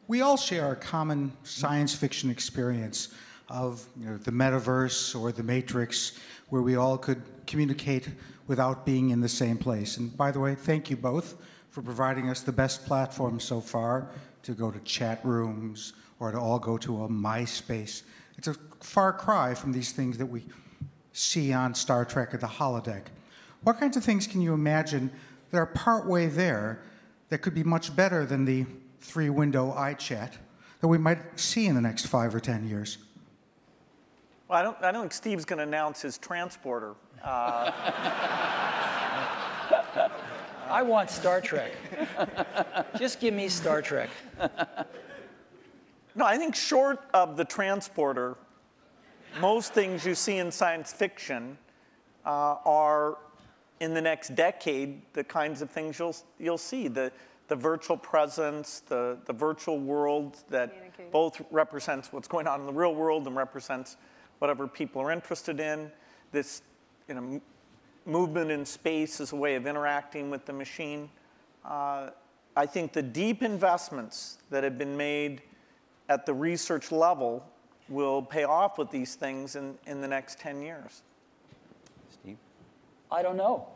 We all share a common science fiction experience of the metaverse or the Matrix, where we all could communicate without being in the same place. And by the way, thank you both for providing us the best platform so far to go to chat rooms or to all go to a MySpace. It's a far cry from these things that we see on Star Trek or the holodeck. What kinds of things can you imagine that are partway there that could be much better than the 3-window iChat that we might see in the next 5 or 10 years? Well, I don't think Steve's going to announce his transporter. I want Star Trek. Just give me Star Trek. No, I think short of the transporter, most things you see in science fiction are, in the next decade, the kinds of things you'll see. The virtual presence, the virtual world that both represents what's going on in the real world and represents whatever people are interested in. This movement in space is a way of interacting with the machine. I think the deep investments that have been made at the research level will pay off with these things in the next 10 years. Steve? I don't know.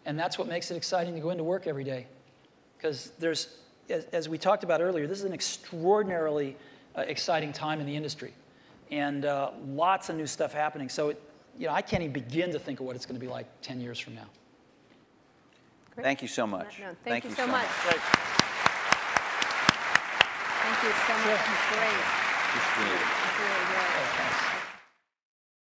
And that's what makes it exciting to go into work every day. Because there's, as we talked about earlier, this is an extraordinarily exciting time in the industry. And lots of new stuff happening. So, I can't even begin to think of what it's going to be like 10 years from now. Great. Thank you so much. No, thank you so much. Thank you so much. It's great. Just It's really good.